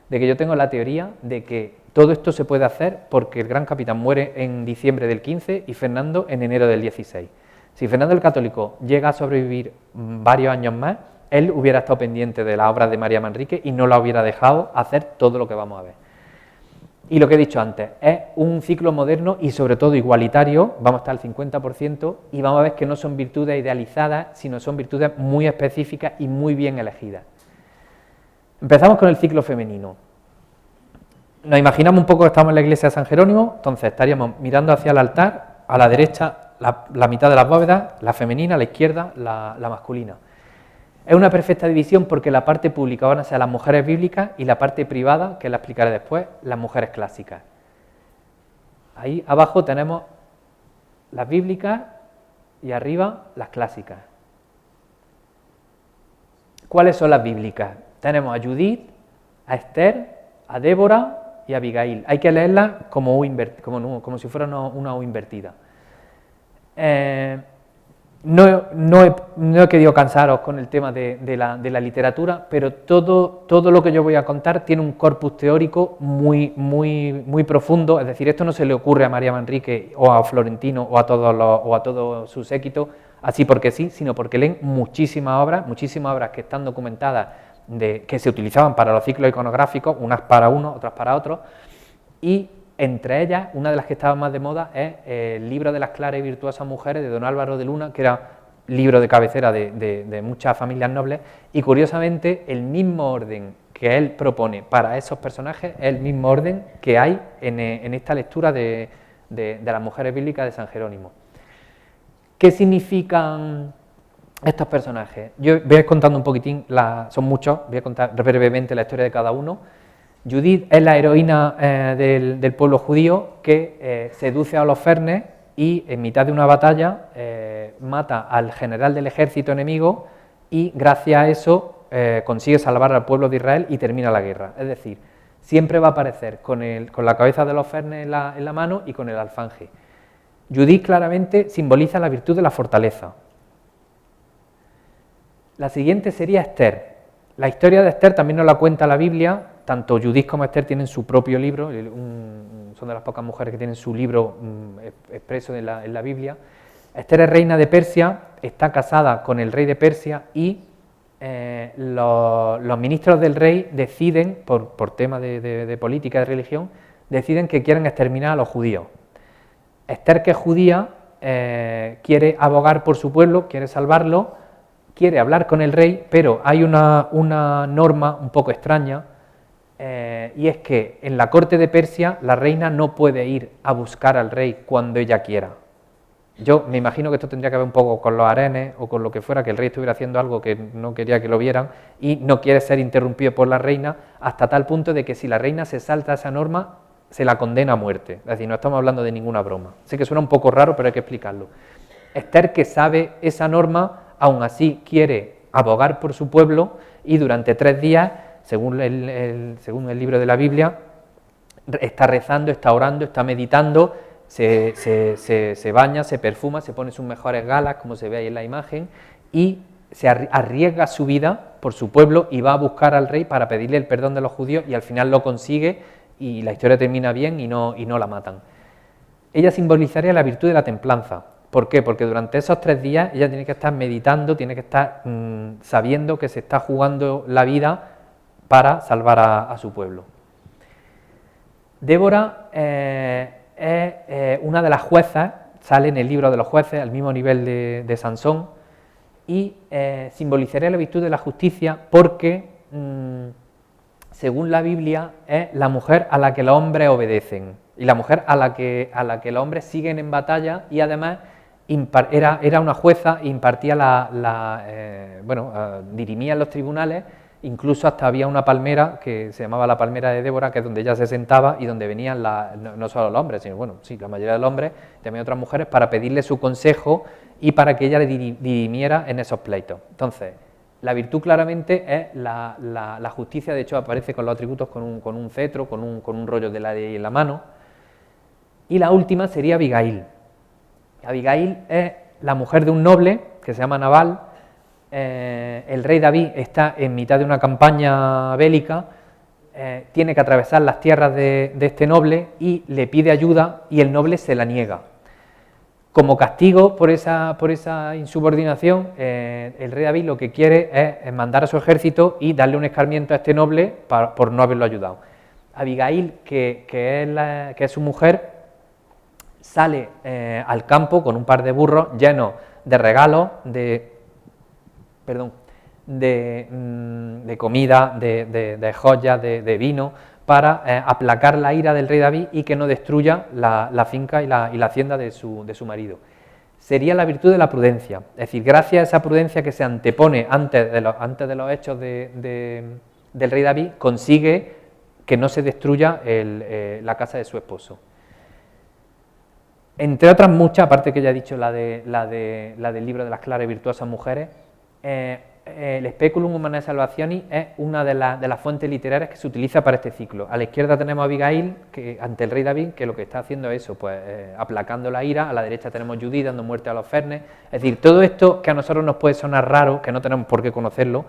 de que yo tengo la teoría de que todo esto se puede hacer porque el gran capitán muere en diciembre del 15 y Fernando en enero del 16. Si Fernando el Católico llega a sobrevivir varios años más, él hubiera estado pendiente de la obra de María Manrique y no la hubiera dejado hacer todo lo que vamos a ver. Y lo que he dicho antes, es un ciclo moderno y sobre todo igualitario, vamos a estar al 50%, y vamos a ver que no son virtudes idealizadas, sino son virtudes muy específicas y muy bien elegidas. Empezamos con el ciclo femenino. Nos imaginamos un poco que estamos en la iglesia de San Jerónimo, entonces estaríamos mirando hacia el altar, a la derecha la mitad de las bóvedas, la femenina, a la izquierda la masculina. Es una perfecta división porque la parte pública van a ser las mujeres bíblicas y la parte privada, que la explicaré después, las mujeres clásicas. Ahí abajo tenemos las bíblicas y arriba las clásicas. ¿Cuáles son las bíblicas? Tenemos a Judith, a Esther, a Débora y a Abigail. Hay que leerlas como si fuera una U invertida. No he querido cansaros con el tema de la literatura, pero todo lo que yo voy a contar tiene un corpus teórico muy profundo, es decir, esto no se le ocurre a María Manrique o a Florentino o a todo su séquito, así porque sí, sino porque leen muchísimas obras que están documentadas, que se utilizaban para los ciclos iconográficos, unas para unos, otras para otros, y entre ellas, una de las que estaba más de moda es el libro de las claras y virtuosas mujeres de don Álvaro de Luna, que era libro de cabecera de muchas familias nobles, y curiosamente el mismo orden que él propone para esos personajes es el mismo orden que hay en esta lectura de las mujeres bíblicas de San Jerónimo. ¿Qué significan estos personajes? Yo voy a ir contando un poquitín, son muchos, voy a contar brevemente la historia de cada uno. Judith es la heroína del pueblo judío que seduce a Holofernes y en mitad de una batalla mata al general del ejército enemigo y gracias a eso consigue salvar al pueblo de Israel y termina la guerra. Es decir, siempre va a aparecer con la cabeza de Holofernes en la mano y con el alfanje. Judith claramente simboliza la virtud de la fortaleza. La siguiente sería Esther. La historia de Esther también nos la cuenta la Biblia. Tanto Judith como Esther tienen su propio libro, son de las pocas mujeres que tienen su libro expreso en la Biblia. Esther es reina de Persia, está casada con el rey de Persia y los ministros del rey deciden, por temas de política y de religión, deciden que quieren exterminar a los judíos. Esther, que es judía, quiere abogar por su pueblo, quiere salvarlo, quiere hablar con el rey, pero hay una norma un poco extraña, y es que en la corte de Persia la reina no puede ir a buscar al rey cuando ella quiera. Yo me imagino que esto tendría que ver un poco con los harenes o con lo que fuera, que el rey estuviera haciendo algo que no quería que lo vieran y no quiere ser interrumpido por la reina hasta tal punto de que si la reina se salta esa norma se la condena a muerte. Es decir, no estamos hablando de ninguna broma. Sé que suena un poco raro, pero hay que explicarlo. Esther, que sabe esa norma, aún así quiere abogar por su pueblo y durante 3 días, según el libro de la Biblia, está rezando, está orando, está meditando, se baña, se perfuma, se pone sus mejores galas, como se ve ahí en la imagen, y se arriesga su vida por su pueblo y va a buscar al rey para pedirle el perdón de los judíos y al final lo consigue y la historia termina bien y no la matan. ella simbolizaría la virtud de la templanza. ¿Por qué? Porque durante esos 3 días ella tiene que estar meditando, tiene que estar sabiendo que se está jugando la vida para salvar a su pueblo. Débora es una de las juezas, sale en el libro de los jueces al mismo nivel de Sansón, y simbolizaría la virtud de la justicia porque, según la Biblia, es la mujer a la que los hombres obedecen y la mujer a la que los hombres siguen en batalla, y además era una jueza e impartía dirimía en los tribunales. Incluso hasta había una palmera que se llamaba la palmera de Débora, que es donde ella se sentaba y donde venían no solo los hombres, sino la mayoría de los hombres, también otras mujeres, para pedirle su consejo y para que ella le dirimiera en esos pleitos. Entonces, la virtud claramente es la justicia. De hecho aparece con los atributos con un cetro, con un rollo de la ley en la mano. Y la última sería Abigail. Abigail es la mujer de un noble que se llama Nabal. El rey David está en mitad de una campaña bélica, tiene que atravesar las tierras de este noble y le pide ayuda y el noble se la niega. Como castigo por esa insubordinación, el rey David lo que quiere es mandar a su ejército y darle un escarmiento a este noble por no haberlo ayudado. Abigail, que es su mujer, sale al campo con un par de burros llenos de regalos, de comida, de joyas, de vino, para aplacar la ira del rey David y que no destruya la finca y la hacienda de su marido. Sería la virtud de la prudencia, es decir, gracias a esa prudencia que se antepone antes de los hechos del rey David, consigue que no se destruya la casa de su esposo. Entre otras muchas, aparte que ya he dicho la del libro de las claras y virtuosas mujeres, el Speculum Humanae Salvationis es una de las fuentes literarias que se utiliza para este ciclo. A la izquierda tenemos a Abigail, que ante el rey David, que lo que está haciendo es eso, aplacando la ira. A la derecha tenemos Judith dando muerte a los Fernes. Es decir, todo esto que a nosotros nos puede sonar raro, que no tenemos por qué conocerlo,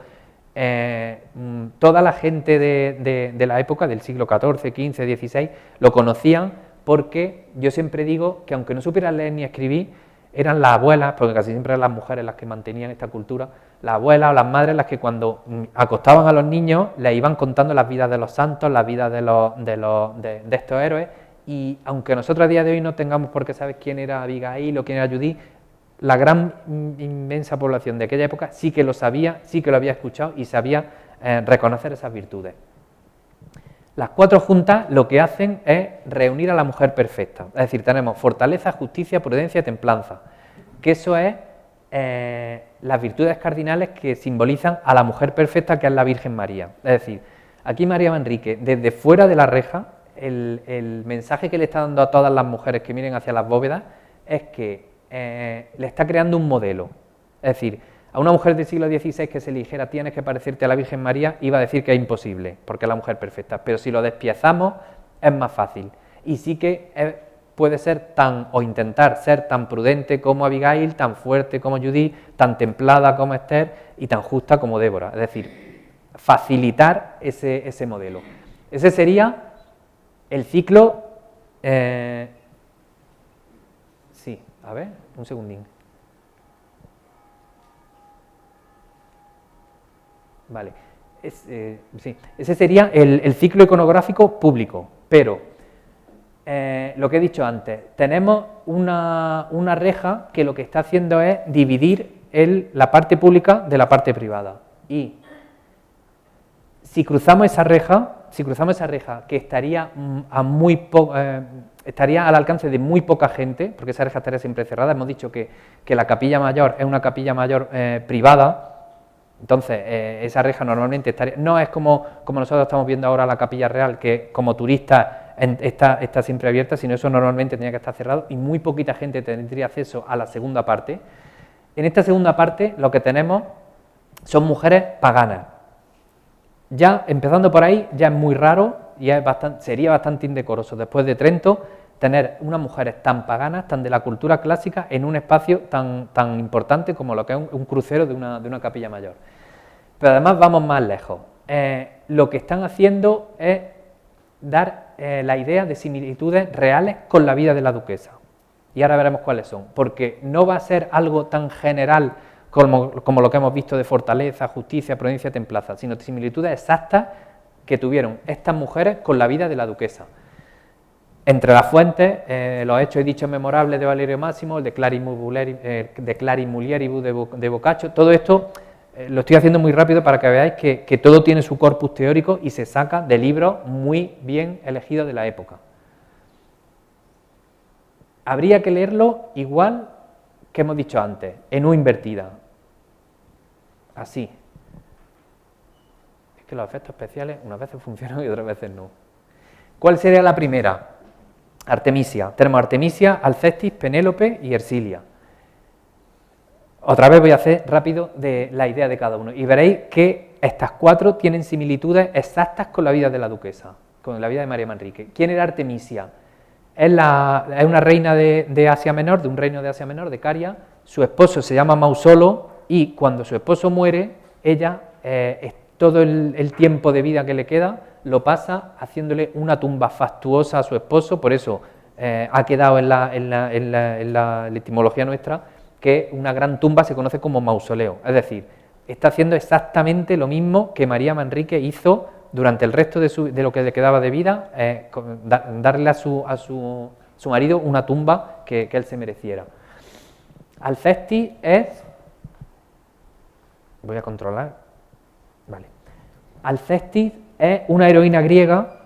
toda la gente de la época, del siglo XIV, XV, XVI, lo conocían, porque yo siempre digo que aunque no supieran leer ni escribir, eran las abuelas, porque casi siempre eran las mujeres las que mantenían esta cultura, las abuelas o las madres las que cuando acostaban a los niños les iban contando las vidas de los santos, las vidas de estos héroes, y aunque nosotros a día de hoy no tengamos por qué saber quién era Abigail o quién era Judith, la gran inmensa población de aquella época sí que lo sabía, sí que lo había escuchado y sabía reconocer esas virtudes. Las 4 juntas lo que hacen es reunir a la mujer perfecta, es decir, tenemos fortaleza, justicia, prudencia y templanza, que eso es las virtudes cardinales que simbolizan a la mujer perfecta, que es la Virgen María. Es decir, aquí María Manrique, desde fuera de la reja, el mensaje que le está dando a todas las mujeres que miren hacia las bóvedas es que le está creando un modelo. Es decir, a una mujer del siglo XVI que se le dijera tienes que parecerte a la Virgen María, iba a decir que es imposible, porque es la mujer perfecta, pero si lo despiezamos es más fácil, y sí que puede ser intentar ser tan prudente como Abigail, tan fuerte como Judith, tan templada como Esther y tan justa como Débora, es decir, facilitar ese modelo. Ese sería el ciclo, sí, a ver, un segundín. Vale, sí, ese sería el ciclo iconográfico público, pero lo que he dicho antes, tenemos una reja que lo que está haciendo es dividir la parte pública de la parte privada, y si cruzamos esa reja que estaría estaría al alcance de muy poca gente, porque esa reja estaría siempre cerrada. Hemos dicho que la capilla mayor es una capilla mayor privada. Entonces, esa reja normalmente no es como nosotros estamos viendo ahora la Capilla Real, que como turista está siempre abierta, sino eso normalmente tenía que estar cerrado y muy poquita gente tendría acceso a la segunda parte. En esta segunda parte lo que tenemos son mujeres paganas. Ya empezando por ahí, ya es muy raro y sería bastante indecoroso después de Trento tener unas mujeres tan paganas, tan de la cultura clásica, en un espacio tan importante como lo que es un crucero de una capilla mayor. Pero además vamos más lejos. Lo que están haciendo es dar la idea de similitudes reales con la vida de la duquesa. y ahora veremos cuáles son, porque no va a ser algo tan general como lo que hemos visto de fortaleza, justicia, prudencia, templanza, sino similitudes exactas que tuvieron estas mujeres con la vida de la duquesa. Entre las fuentes, los hechos y dichos memorables de Valerio Máximo, el de Clari Mulieribus de Boccaccio, todo esto lo estoy haciendo muy rápido para que veáis que todo tiene su corpus teórico y se saca de libros muy bien elegidos de la época. Habría que leerlo igual que hemos dicho antes, en U invertida, así. Es que los efectos especiales unas veces funcionan y otras veces no. ¿Cuál sería la primera? Artemisia. Tenemos Artemisia, Alcestis, Penélope y Ersilia. Otra vez voy a hacer rápido de la idea de cada uno y veréis que estas cuatro tienen similitudes exactas con la vida de la duquesa, con la vida de María Manrique. ¿Quién era Artemisia? Es una reina de Asia Menor, de un reino de Asia Menor, de Caria. Su esposo se llama Mausolo y cuando su esposo muere, ella, todo el tiempo de vida que le queda, lo pasa haciéndole una tumba fastuosa a su esposo, por eso ha quedado en la etimología nuestra que una gran tumba se conoce como mausoleo, es decir, está haciendo exactamente lo mismo que María Manrique hizo durante el resto de lo que le quedaba de vida, darle a su marido una tumba que él se mereciera. Alcestis es... Voy a controlar... Vale. Alcestis es una heroína griega,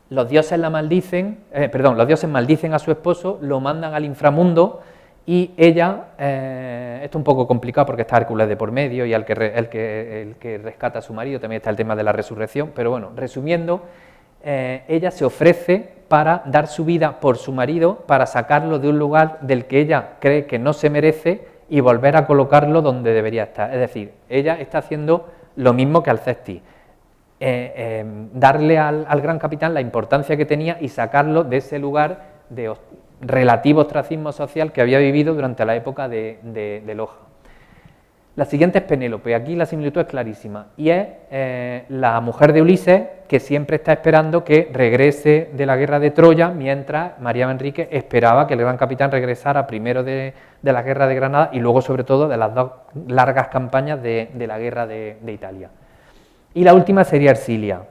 los dioses los dioses maldicen a su esposo, lo mandan al inframundo y ella, esto es un poco complicado porque está Hércules de por medio y el que rescata a su marido, también está el tema de la resurrección, pero bueno, resumiendo, ella se ofrece para dar su vida por su marido, para sacarlo de un lugar del que ella cree que no se merece y volver a colocarlo donde debería estar, es decir, ella está haciendo lo mismo que Alcestis. Darle al gran capitán la importancia que tenía y sacarlo de ese lugar de relativo ostracismo social que había vivido durante la época de Loja. La siguiente es Penélope, aquí la similitud es clarísima, y es la mujer de Ulises que siempre está esperando que regrese de la guerra de Troya, mientras María Manrique esperaba que el gran capitán regresara primero de la guerra de Granada y luego sobre todo de las dos largas campañas de la guerra de Italia. Y la última sería Ersilia.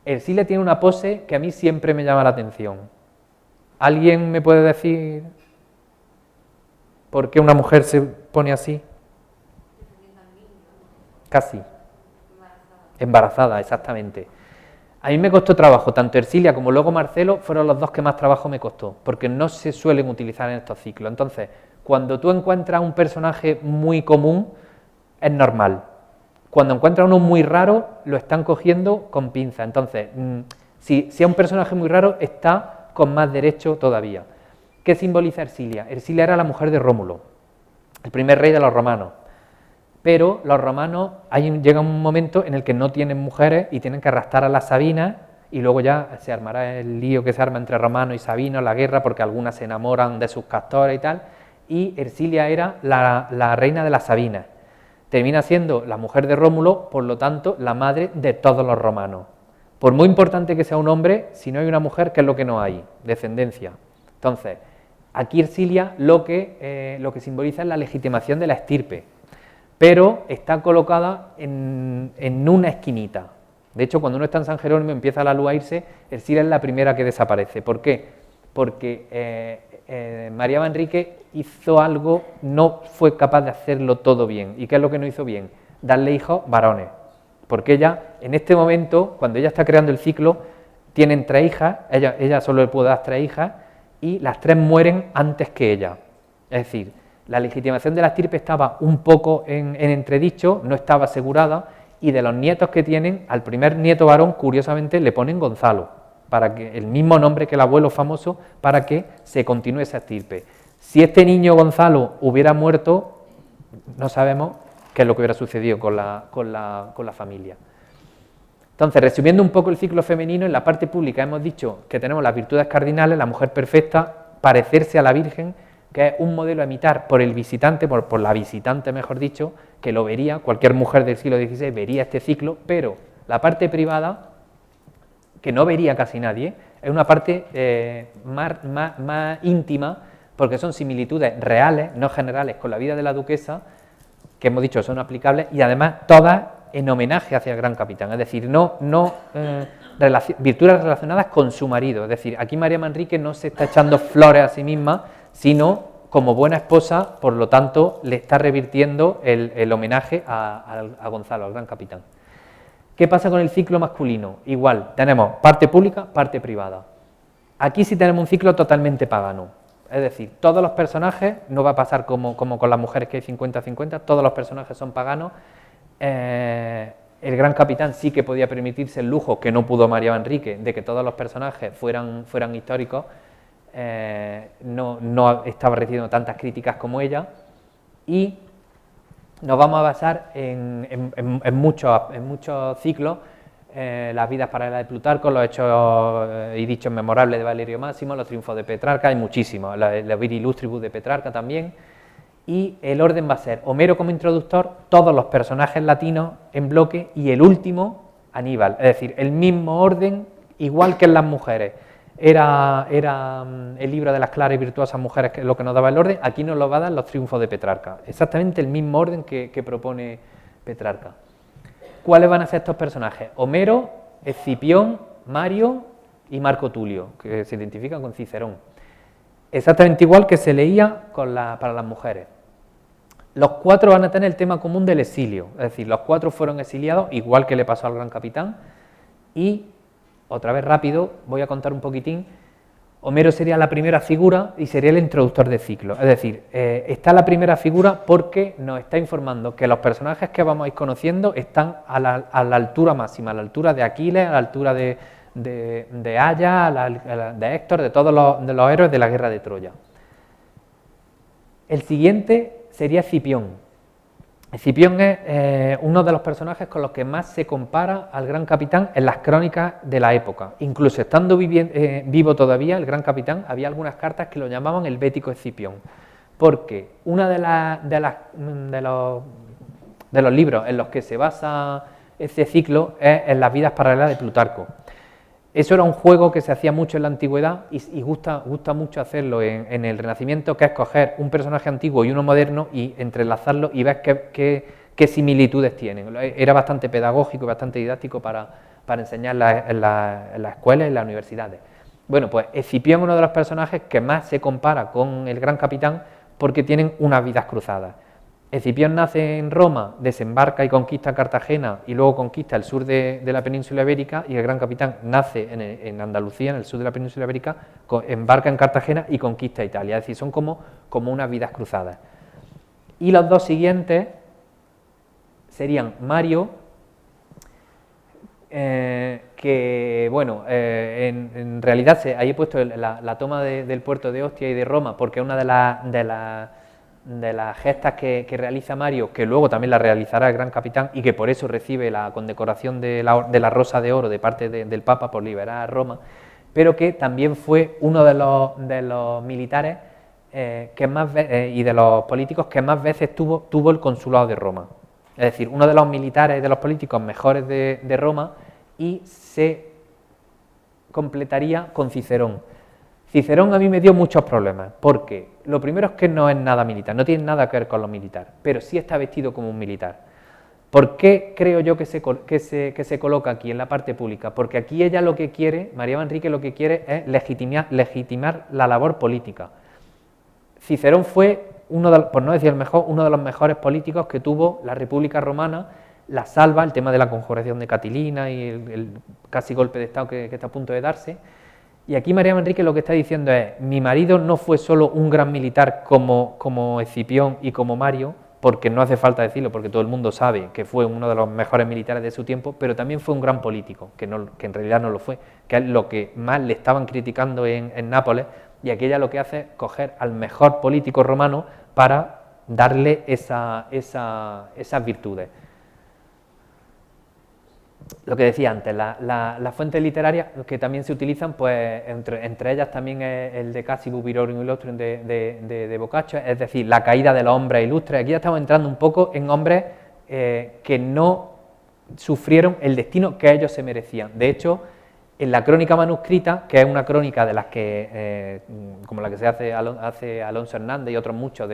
Ersilia tiene una pose que a mí siempre me llama la atención. ¿Alguien me puede decir por qué una mujer se pone así? Casi. Embarazada, exactamente. A mí me costó trabajo, tanto Ersilia como luego Marcelo fueron los dos que más trabajo me costó, porque no se suelen utilizar en estos ciclos. Entonces, cuando tú encuentras un personaje muy común, es normal. Cuando encuentran uno muy raro, lo están cogiendo con pinza. Entonces, si es un personaje muy raro, está con más derecho todavía. ¿Qué simboliza Ersilia? Ersilia era la mujer de Rómulo, el primer rey de los romanos. Pero los romanos, llega un momento en el que no tienen mujeres y tienen que arrastrar a las sabinas y luego ya se armará el lío que se arma entre romanos y sabinos, la guerra, porque algunas se enamoran de sus castores y tal. Y Ersilia era la reina de las sabinas. Termina siendo la mujer de Rómulo, por lo tanto, la madre de todos los romanos. Por muy importante que sea un hombre, si no hay una mujer, ¿qué es lo que no hay? Descendencia. Entonces, aquí Ersilia lo que simboliza es la legitimación de la estirpe, pero está colocada en una esquinita. De hecho, cuando uno está en San Jerónimo y empieza la luz a irse, Ersilia es la primera que desaparece. ¿Por qué? Porque María Manrique hizo algo, no fue capaz de hacerlo todo bien. ¿Y qué es lo que no hizo bien? Darle hijos varones. Porque ella, en este momento, cuando ella está creando el ciclo, tienen 3 hijas, ella solo le puede dar 3 hijas, y las 3 mueren antes que ella. Es decir, la legitimación de la estirpe estaba un poco en entredicho, no estaba asegurada, y de los nietos que tienen, al primer nieto varón, curiosamente, le ponen Gonzalo, para que el mismo nombre que el abuelo famoso, para que se continúe esa estirpe. Si este niño Gonzalo hubiera muerto, no sabemos qué es lo que hubiera sucedido con la familia. Entonces, resumiendo un poco el ciclo femenino, en la parte pública hemos dicho que tenemos las virtudes cardinales, la mujer perfecta, parecerse a la Virgen, que es un modelo a imitar por el visitante, por la visitante mejor dicho, que lo vería, cualquier mujer del siglo XVI vería este ciclo, pero la parte privada, que no vería casi nadie, es una parte más íntima, porque son similitudes reales, no generales, con la vida de la duquesa, que hemos dicho son aplicables, y además todas en homenaje hacia el gran capitán, es decir, virtudes relacionadas con su marido, es decir, aquí María Manrique no se está echando flores a sí misma, sino como buena esposa, por lo tanto, le está revirtiendo el homenaje a Gonzalo, al gran capitán. ¿Qué pasa con el ciclo masculino? Igual, tenemos parte pública, parte privada. Aquí sí tenemos un ciclo totalmente pagano, es decir, todos los personajes, no va a pasar como con las mujeres que hay 50-50, todos los personajes son paganos. El gran capitán sí que podía permitirse el lujo, que no pudo María Manrique, de que todos los personajes fueran históricos, no estaba recibiendo tantas críticas como ella, y nos vamos a basar en muchos ciclos, las vidas paralelas de Plutarco, los hechos y dichos memorables de Valerio Máximo, los triunfos de Petrarca, hay muchísimos, la Viri Illustribus de Petrarca también. Y el orden va a ser Homero como introductor, todos los personajes latinos en bloque y el último, Aníbal. Es decir, el mismo orden, igual que en las mujeres. Era el libro de las claras y virtuosas mujeres que es lo que nos daba el orden, aquí nos lo va a dar los triunfos de Petrarca. Exactamente el mismo orden que propone Petrarca. ¿Cuáles van a ser estos personajes? Homero, Escipión, Mario y Marco Tulio, que se identifican con Cicerón. Exactamente igual que se leía para las mujeres. Los cuatro van a tener el tema común del exilio, es decir, los cuatro fueron exiliados, igual que le pasó al gran capitán, y, otra vez rápido, voy a contar un poquitín. Homero sería la primera figura y sería el introductor del ciclo, es decir, está la primera figura porque nos está informando que los personajes que vamos a ir conociendo están a la altura máxima, a la altura de Aquiles, a la altura de Aya, de Héctor, de todos los héroes de la guerra de Troya. El siguiente sería Escipión. Escipión es uno de los personajes con los que más se compara al gran capitán en las crónicas de la época. Incluso estando vivo todavía el gran capitán, había algunas cartas que lo llamaban el Bético Escipión, porque uno de los libros en los que se basa este ciclo es en las vidas paralelas de Plutarco. Eso era un juego que se hacía mucho en la antigüedad y gusta mucho hacerlo en el Renacimiento, que es coger un personaje antiguo y uno moderno y entrelazarlo y ver qué similitudes tienen. Era bastante pedagógico y bastante didáctico para enseñar en las escuelas y en las universidades. Bueno, pues Escipión es uno de los personajes que más se compara con el gran capitán porque tienen unas vidas cruzadas. Escipión nace en Roma, desembarca y conquista Cartagena y luego conquista el sur de la península ibérica, y el gran capitán nace en Andalucía, en el sur de la península ibérica, embarca en Cartagena y conquista Italia, es decir, son como unas vidas cruzadas. Y los dos siguientes serían Mario, que bueno, en realidad ahí he puesto la toma del puerto de Ostia y de Roma, porque una de las gestas que realiza Mario, que luego también la realizará el gran capitán y que por eso recibe la condecoración de la Rosa de Oro de parte del Papa por liberar a Roma, pero que también fue uno de los militares y de los políticos que más veces tuvo el consulado de Roma. Es decir, uno de los militares y de los políticos mejores de Roma, y se completaría con Cicerón. Cicerón a mí me dio muchos problemas, porque lo primero es que no es nada militar, no tiene nada que ver con lo militar, pero sí está vestido como un militar. ¿Por qué creo yo que se coloca aquí en la parte pública? Porque aquí ella lo que quiere, María Manrique lo que quiere es legitimar la labor política. Cicerón fue, por no decir el mejor, uno de los mejores políticos que tuvo la República Romana. La salva el tema de la conjuración de Catilina y el casi golpe de Estado que está a punto de darse. Y aquí María Manrique lo que está diciendo es: mi marido no fue solo un gran militar como Escipión y como Mario, porque no hace falta decirlo, porque todo el mundo sabe que fue uno de los mejores militares de su tiempo, pero también fue un gran político, que en realidad no lo fue, que es lo que más le estaban criticando en Nápoles, y aquí ella lo que hace es coger al mejor político romano para darle esas virtudes. Lo que decía antes, las fuentes literarias que también se utilizan, pues entre ellas también es el de Cassibus Virorum Illustrum de Boccaccio, es decir, la caída de los hombres ilustres. Aquí ya estamos entrando un poco en hombres que no sufrieron el destino que ellos se merecían. De hecho, En la crónica manuscrita, que es una crónica de las que, como la que se hace Alonso Hernández y otros muchos,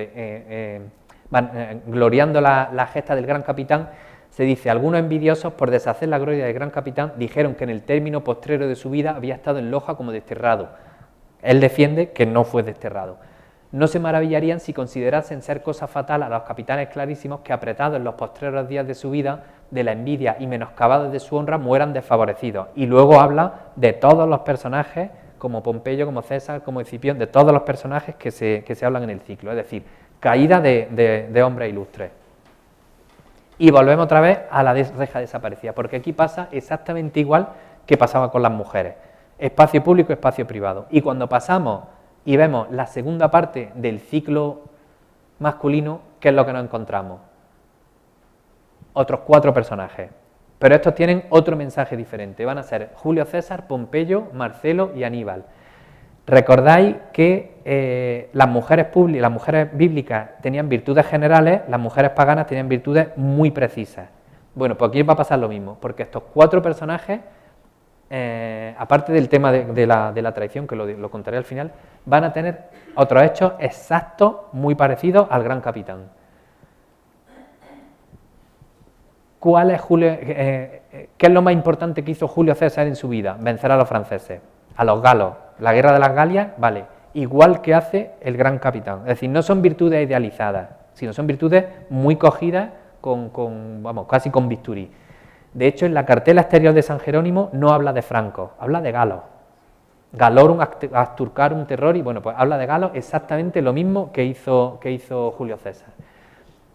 gloriando la gesta del gran capitán, se dice: algunos envidiosos, por deshacer la gloria del gran capitán, dijeron que en el término postrero de su vida había estado en Loja como desterrado. Él defiende que no fue desterrado. No se maravillarían si considerasen ser cosa fatal a los capitanes clarísimos que, apretados en los postreros días de su vida, de la envidia y menoscabados de su honra, mueran desfavorecidos. Y luego habla de todos los personajes, como Pompeyo, como César, como Escipión, de todos los personajes que se hablan en el ciclo, es decir, caída de hombres ilustres. Y volvemos otra vez a la reja desaparecida, porque aquí pasa exactamente igual que pasaba con las mujeres. Espacio público, espacio privado. Y cuando pasamos y vemos la segunda parte del ciclo masculino, ¿qué es lo que nos encontramos? Otros 4 personajes. Pero estos tienen otro mensaje diferente. Van a ser Julio César, Pompeyo, Marcelo y Aníbal. Recordáis que las mujeres bíblicas tenían virtudes generales, las mujeres paganas tenían virtudes muy precisas. Bueno, pues aquí va a pasar lo mismo, porque estos 4 personajes, aparte del tema de la traición, que lo contaré al final, van a tener otros hechos exactos, muy parecidos al gran capitán. ¿Qué es lo más importante que hizo Julio César en su vida? Vencer a los franceses, a los galos. La guerra de las Galias, vale, igual que hace el gran capitán. Es decir, no son virtudes idealizadas, sino son virtudes muy cogidas casi con bisturí. De hecho, en la cartela exterior de San Jerónimo no habla de francos, habla de galos. Galorum asturcarum terrori, bueno, pues habla de galos, exactamente lo mismo que hizo Julio César.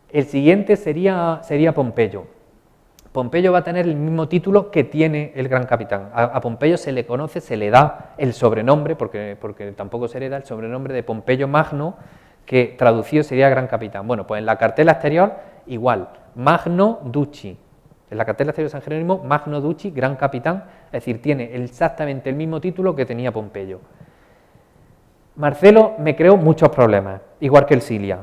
El siguiente sería Pompeyo. Pompeyo va a tener el mismo título que tiene el gran capitán. A Pompeyo se le conoce, se le da el sobrenombre, porque tampoco se hereda, el sobrenombre de Pompeyo Magno, que traducido sería gran capitán. Bueno, pues en la cartela exterior igual, Magno Duci. En la cartela exterior de San Jerónimo, Magno Duci, gran capitán, es decir, tiene exactamente el mismo título que tenía Pompeyo. Marcelo me creó muchos problemas, igual que el Cilia.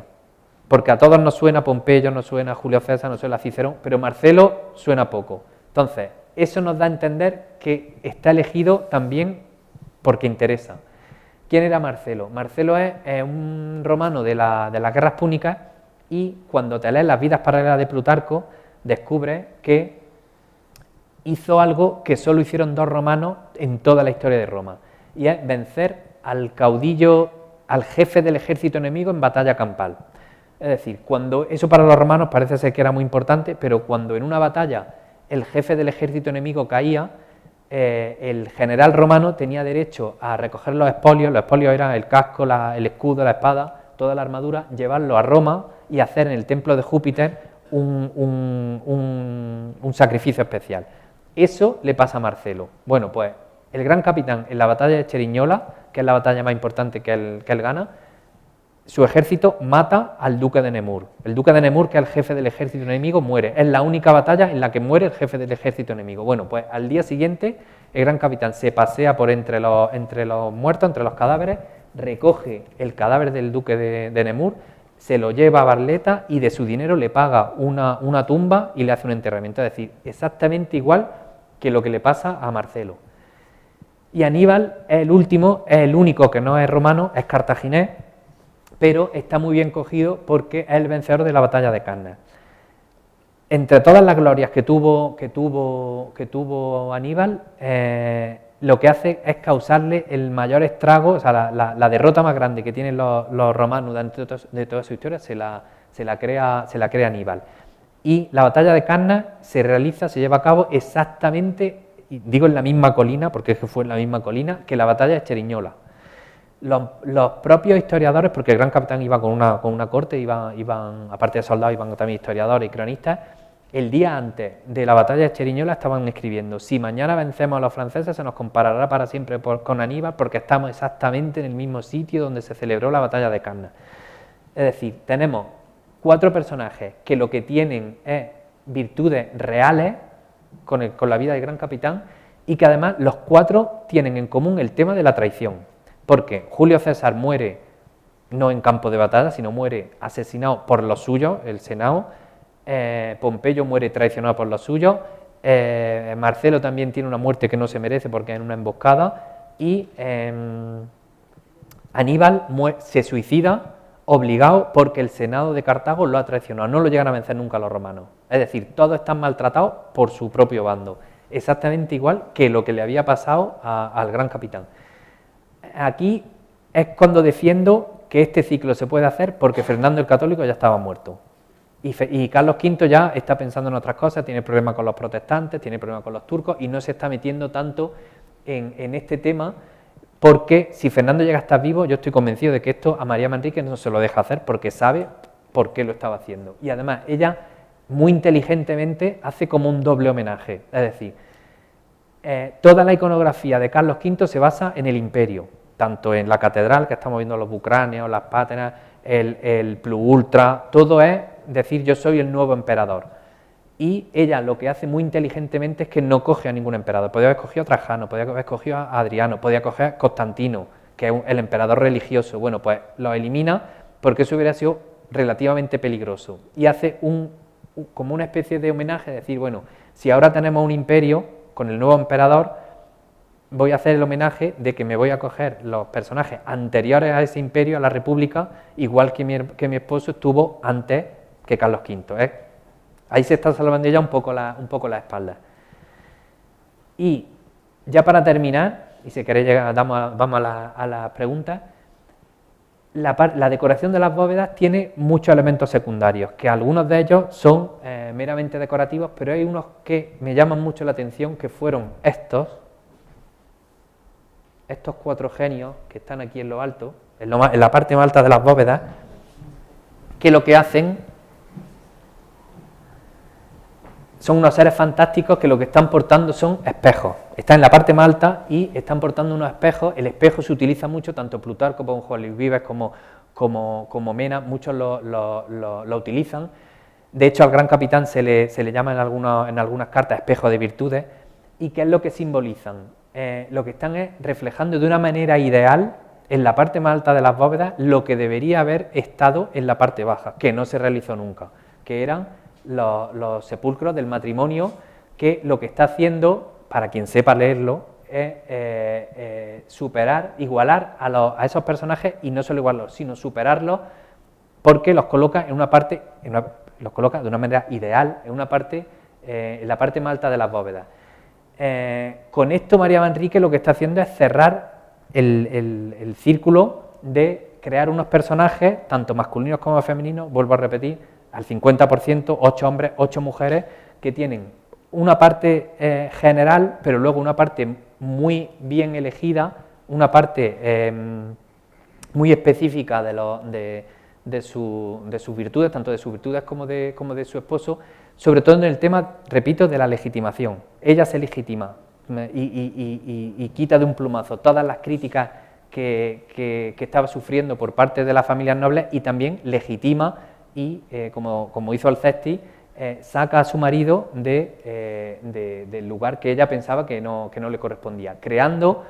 Porque a todos nos suena Pompeyo, nos suena Julio César, nos suena Cicerón, pero Marcelo suena poco. Entonces, eso nos da a entender que está elegido también porque interesa. ¿Quién era Marcelo? Marcelo es un romano de las guerras púnicas, y cuando te lees las vidas paralelas de Plutarco, descubres que hizo algo que solo hicieron 2 romanos en toda la historia de Roma, y es vencer al caudillo, al jefe del ejército enemigo en batalla campal. Es decir, cuando eso para los romanos parece ser que era muy importante, pero cuando en una batalla el jefe del ejército enemigo caía, el general romano tenía derecho a recoger los expolios eran el casco, el escudo, la espada, toda la armadura, llevarlo a Roma y hacer en el templo de Júpiter un sacrificio especial. Eso le pasa a Marcelo. Bueno, pues el gran capitán en la batalla de Cheriñola, que es la batalla más importante que él gana, su ejército mata al duque de Nemur. El duque de Nemur, que es el jefe del ejército enemigo, muere. Es la única batalla en la que muere el jefe del ejército enemigo. Bueno, pues al día siguiente el gran capitán se pasea por entre los muertos, entre los cadáveres, recoge el cadáver del duque de Nemur, se lo lleva a Barletta y de su dinero le paga una tumba y le hace un enterramiento. Es decir, exactamente igual que lo que le pasa a Marcelo. Y Aníbal es el último, es el único que no es romano, es cartaginés, pero está muy bien cogido porque es el vencedor de la batalla de Cannas. Entre todas las glorias que tuvo Aníbal, lo que hace es causarle el mayor estrago, o sea, la derrota más grande que tienen los romanos de toda su historia se la crea Aníbal. Y la batalla de Cannas se lleva a cabo exactamente, y digo en la misma colina, porque es que fue en la misma colina, que la batalla de Cheriñola. Los propios historiadores, porque el gran capitán iba con una corte, iban aparte de soldados, iban también historiadores y cronistas, el día antes de la batalla de Cheriñola estaban escribiendo: si mañana vencemos a los franceses se nos comparará para siempre con Aníbal, porque estamos exactamente en el mismo sitio donde se celebró la batalla de Cannas. Es decir, tenemos 4 personajes que lo que tienen es virtudes reales con la vida del gran capitán, y que además los 4 tienen en común el tema de la traición. Porque Julio César muere no en campo de batalla, sino muere asesinado por los suyos, el Senado. Pompeyo muere traicionado por los suyos. Marcelo también tiene una muerte que no se merece porque es en una emboscada, y Aníbal se suicida obligado porque el Senado de Cartago lo ha traicionado, no lo llegan a vencer nunca los romanos, es decir, todos están maltratados por su propio bando, exactamente igual que lo que le había pasado al gran capitán. Aquí es cuando defiendo que este ciclo se puede hacer porque Fernando el Católico ya estaba muerto. Y Carlos V ya está pensando en otras cosas, tiene problemas con los protestantes, tiene problemas con los turcos y no se está metiendo tanto en este tema, porque si Fernando llega a estar vivo, yo estoy convencido de que esto a María Manrique no se lo deja hacer porque sabe por qué lo estaba haciendo. Y además ella muy inteligentemente hace como un doble homenaje, es decir, toda la iconografía de Carlos V se basa en el imperio, tanto en la catedral, que estamos viendo los bucráneos, las pátenas, el plus ultra, todo es decir yo soy el nuevo emperador. Y ella lo que hace muy inteligentemente es que no coge a ningún emperador. Podía haber escogido a Trajano, podía haber escogido a Adriano, podía coger a Constantino, que es el emperador religioso. Bueno, pues lo elimina porque eso hubiera sido relativamente peligroso. Y hace como una especie de homenaje, decir, bueno, si ahora tenemos un imperio con el nuevo emperador, voy a hacer el homenaje de que me voy a coger los personajes anteriores a ese imperio, a la república, igual que mi esposo estuvo antes que Carlos V. Ahí se está salvando ya un poco la espalda. Y ya para terminar, y si queréis vamos a las preguntas, la decoración de las bóvedas tiene muchos elementos secundarios, que algunos de ellos son meramente decorativos, pero hay unos que me llaman mucho la atención, que fueron estos 4 genios que están aquí en lo alto, en la parte más alta de las bóvedas, que lo que hacen son unos seres fantásticos que lo que están portando son espejos. Están en la parte más alta y están portando unos espejos. El espejo se utiliza mucho, tanto Plutarco como Juan Luis Vives como Mena, muchos lo utilizan. De hecho, al gran capitán se le llama en algunas cartas espejo de virtudes. ¿Y qué es lo que simbolizan? Lo que están es reflejando de una manera ideal, en la parte más alta de las bóvedas, lo que debería haber estado en la parte baja, que no se realizó nunca, que eran los sepulcros del matrimonio, que lo que está haciendo, para quien sepa leerlo, es superar, igualar a esos personajes, y no solo igualarlos, sino superarlos, porque los coloca en una parte, los coloca de una manera ideal, en una parte, en la parte más alta de las bóvedas. Con esto María Manrique lo que está haciendo es cerrar el círculo de crear unos personajes, tanto masculinos como femeninos, vuelvo a repetir, al 50%, 8 hombres, 8 mujeres, que tienen una parte general, pero luego una parte muy bien elegida, una parte muy específica de sus virtudes, tanto de sus virtudes como de su esposo, sobre todo en el tema, repito, de la legitimación. Ella se legitima y quita de un plumazo todas las críticas que estaba sufriendo por parte de las familias nobles, y también legitima y, como hizo Alcesti, saca a su marido del lugar que ella pensaba que no le correspondía, creando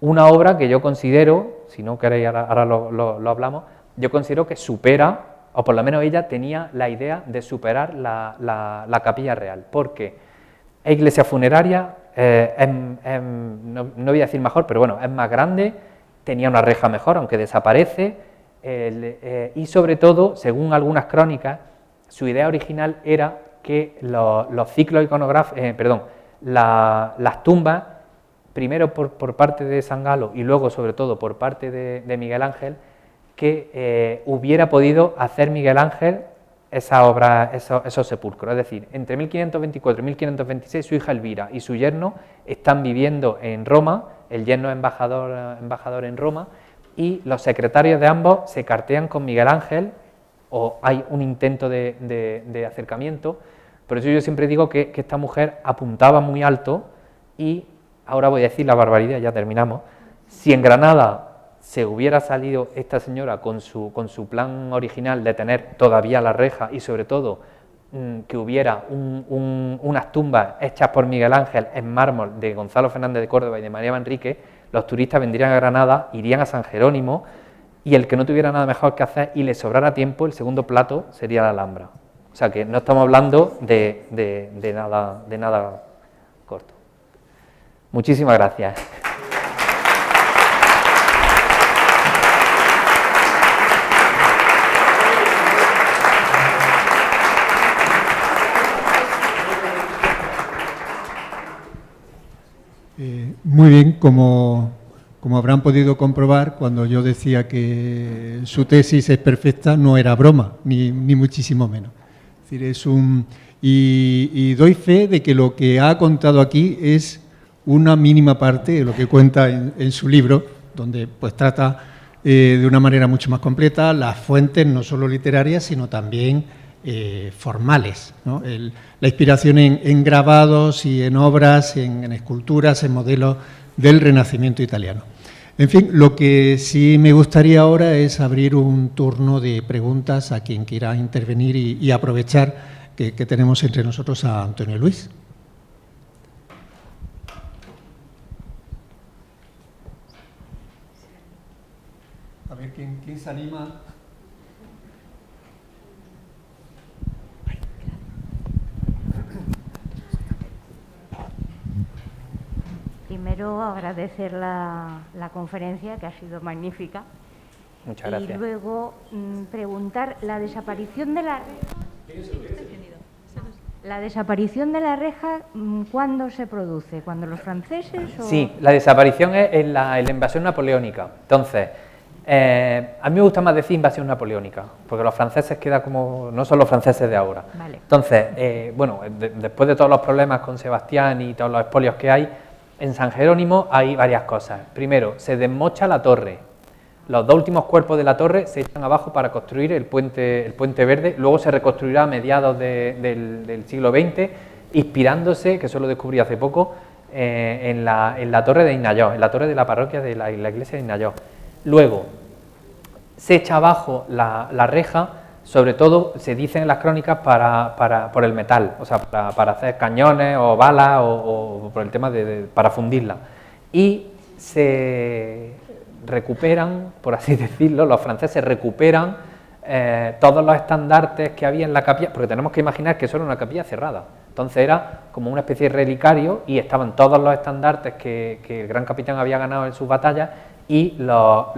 una obra que yo considero, si no queréis ahora lo hablamos, yo considero que supera, o por lo menos ella tenía la idea de superar la capilla real, porque es iglesia funeraria, no voy a decir mejor, pero bueno, es más grande, tenía una reja mejor, aunque desaparece, y sobre todo, según algunas crónicas, su idea original era que los ciclos iconográficos, las tumbas, primero por parte de San Galo y luego sobre todo por parte de Miguel Ángel, que hubiera podido hacer Miguel Ángel esa obra, esos sepulcros. Es decir, entre 1524 y 1526 su hija Elvira y su yerno están viviendo en Roma, el yerno es embajador en Roma, y los secretarios de ambos se cartean con Miguel Ángel, o hay un intento de acercamiento. Por eso yo siempre digo que esta mujer apuntaba muy alto, y ahora voy a decir la barbaridad, ya terminamos. Si en Granada se hubiera salido esta señora con su plan original de tener todavía la reja, y sobre todo que hubiera unas tumbas hechas por Miguel Ángel en mármol de Gonzalo Fernández de Córdoba y de María Manrique, los turistas vendrían a Granada, irían a San Jerónimo, y el que no tuviera nada mejor que hacer y le sobrara tiempo, el segundo plato sería la Alhambra. O sea que no estamos hablando de nada corto. Muchísimas gracias. Muy bien, como habrán podido comprobar, cuando yo decía que su tesis es perfecta, no era broma, ni muchísimo menos. Es decir, y doy fe de que lo que ha contado aquí es una mínima parte de lo que cuenta en su libro, donde pues trata de una manera mucho más completa las fuentes no solo literarias, sino también formales, ¿no? La inspiración en grabados y en obras, en esculturas, en modelos del Renacimiento italiano. En fin, lo que sí me gustaría ahora es abrir un turno de preguntas a quien quiera intervenir y aprovechar que tenemos entre nosotros a Antonio Luis. A ver, ¿quién se anima? Primero agradecer la conferencia, que ha sido magnífica. Muchas gracias. Y luego preguntar, ¿la desaparición de la reja cuándo se produce? ¿Cuando los franceses? O... Sí, la desaparición es en la invasión napoleónica. Entonces, a mí me gusta más decir invasión napoleónica, porque los franceses quedan como, no son los franceses de ahora. Vale. Entonces, bueno, después de todos los problemas con Sebastián y todos los expolios que hay, en San Jerónimo hay varias cosas. Primero, se desmocha la torre. Los dos últimos cuerpos de la torre se echan abajo para construir el puente Verde. Luego se reconstruirá a mediados del siglo XX, inspirándose, que eso lo descubrí hace poco, en la torre de Inayó, en la torre de la parroquia de la iglesia de Inayó. Luego, se echa abajo la reja, sobre todo, se dice en las crónicas, por el metal, o sea, para hacer cañones o balas o por el tema para fundirla. Y se recuperan, por así decirlo, los franceses recuperan todos los estandartes que había en la capilla, porque tenemos que imaginar que eso era una capilla cerrada. Entonces era como una especie de relicario y estaban todos los estandartes que el gran capitán había ganado en sus batallas y los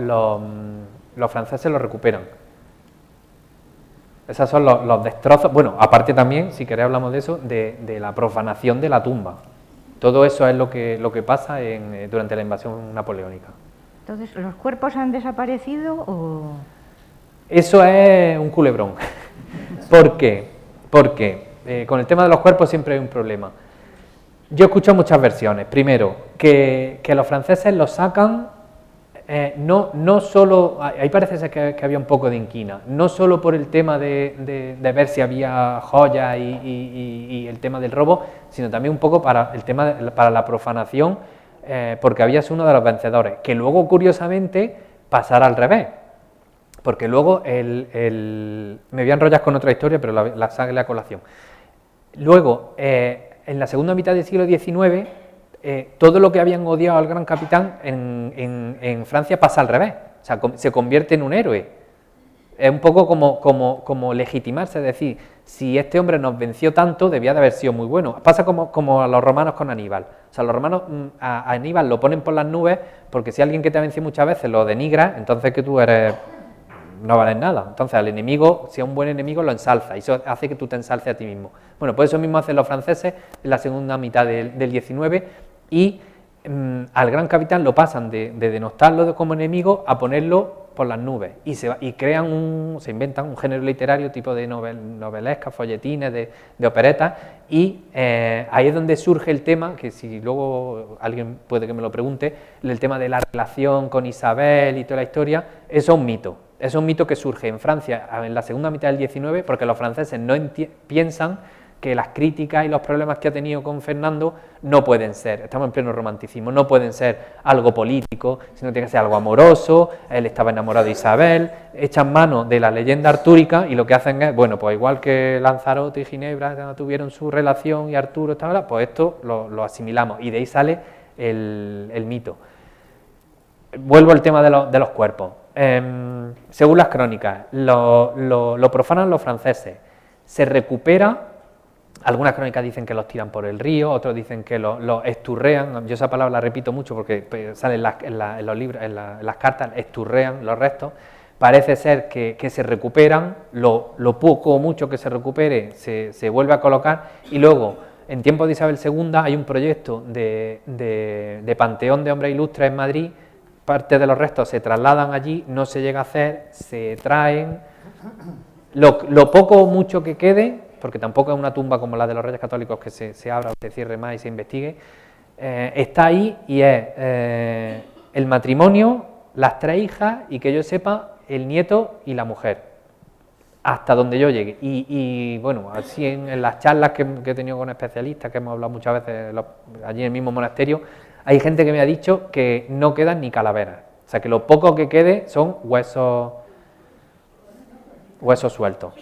franceses los recuperan. Esos son los destrozos. Bueno, aparte también, si queréis hablamos de eso, de la profanación de la tumba. Todo eso es lo que pasa durante la invasión napoleónica. Entonces, ¿los cuerpos han desaparecido o...? Eso es un culebrón. ¿Por qué? Porque con el tema de los cuerpos siempre hay un problema. Yo he escuchado muchas versiones. Primero, que los franceses los sacan, no solo, ahí parece ser que había un poco de inquina, no solo por el tema de ver si había joyas y el tema del robo, sino también un poco para el tema para la profanación, porque había sido uno de los vencedores, que luego curiosamente pasara al revés, porque luego me voy a enrollar con otra historia, pero la saqué a colación. Luego, en la segunda mitad del siglo XIX, todo lo que habían odiado al gran capitán en Francia pasa al revés, o sea, se convierte en un héroe. Es un poco como legitimarse, es decir, si este hombre nos venció tanto, debía de haber sido muy bueno. Pasa como a los romanos con Aníbal. O sea, los romanos a Aníbal lo ponen por las nubes, porque si alguien que te ha vencido muchas veces lo denigra, entonces que tú no vales nada. Entonces al enemigo, si es un buen enemigo, lo ensalza, y eso hace que tú te ensalces a ti mismo. Bueno, pues eso mismo hacen los franceses en la segunda mitad del 19, y al gran capitán lo pasan de denostarlo como enemigo a ponerlo por las nubes, y se inventan un género literario tipo de novelescas, folletines, de operetas, y ahí es donde surge el tema, que si luego alguien puede que me lo pregunte, el tema de la relación con Isabel y toda la historia. Eso es un mito. Es un mito que surge en Francia en la segunda mitad del 19, porque los franceses no piensan que las críticas y los problemas que ha tenido con Fernando no pueden ser, estamos en pleno romanticismo, no pueden ser algo político, sino tiene que ser algo amoroso. Él estaba enamorado de Isabel, echan mano de la leyenda artúrica y lo que hacen es, bueno, pues igual que Lanzarote y Ginebra tuvieron su relación y Arturo estaba, pues esto lo asimilamos, y de ahí sale el mito. Vuelvo al tema de los cuerpos. Según las crónicas, lo profanan los franceses, se recupera Algunas crónicas dicen que los tiran por el río, otros dicen que los esturrean. Yo esa palabra la repito mucho porque sale en los libros, en las cartas, esturrean los restos. Parece ser que se recuperan, lo poco o mucho que se recupere se vuelve a colocar, y luego, en tiempos de Isabel II, hay un proyecto de panteón de hombres ilustres en Madrid. Parte de los restos se trasladan allí, no se llega a hacer, se traen. Lo poco o mucho que quede, porque tampoco es una tumba como la de los Reyes Católicos que se abra o se cierre más y se investigue, está ahí, y es el matrimonio, las 3 hijas y, que yo sepa, el nieto y la mujer, hasta donde yo llegue. Y bueno, así en las charlas que he tenido con especialistas, que hemos hablado muchas veces allí en el mismo monasterio, hay gente que me ha dicho que no quedan ni calaveras, o sea, que lo poco que quede son huesos sueltos.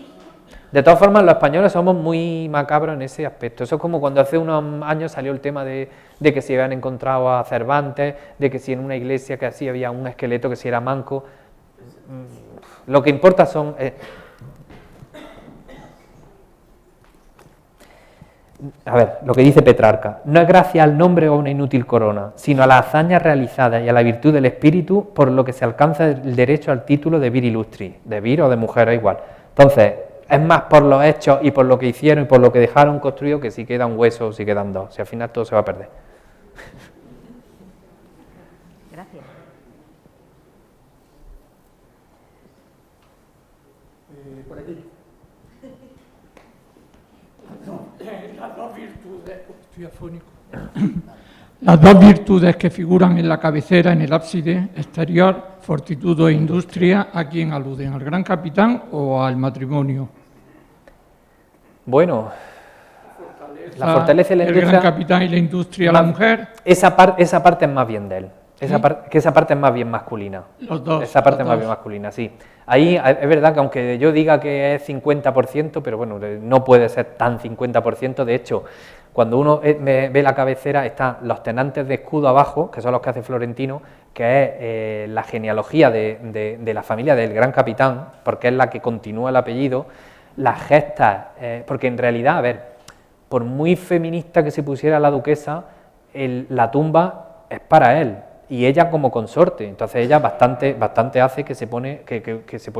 De todas formas, los españoles somos muy macabros en ese aspecto. Eso es como cuando hace unos años salió el tema de que si habían encontrado a Cervantes, de que si en una iglesia que así había un esqueleto que si era manco. Lo que importa son... A ver, lo que dice Petrarca: no es gracias al nombre o a una inútil corona, sino a las hazañas realizadas y a la virtud del espíritu, por lo que se alcanza el derecho al título de vir illustri, de vir o de mujer, es igual. Entonces, es más por los hechos y por lo que hicieron y por lo que dejaron construido que si queda un hueso o si quedan 2, si al final todo se va a perder. Gracias. Por aquí. Las dos virtudes, estoy afónico. Las 2 virtudes que figuran en la cabecera, en el ábside exterior, fortitud e industria, ¿a quién aluden? ¿Al gran capitán o al matrimonio? Bueno, la fortaleza y la industria... El gran capitán y la industria, la mujer. Esa parte es más bien de él. Esa parte es más bien masculina. Los dos. Esa parte los es más dos. bien masculina, sí. Ahí es verdad que aunque yo diga que es 50%, pero bueno, no puede ser tan 50%. De hecho, cuando uno ve la cabecera, están los tenantes de escudo abajo, que son los que hace Florentino, que es la genealogía de la familia del gran capitán, porque es la que continúa el apellido, las gestas, porque en realidad, a ver, por muy feminista que se pusiera la duquesa, la tumba es para él, y ella como consorte, entonces ella bastante hace que se pone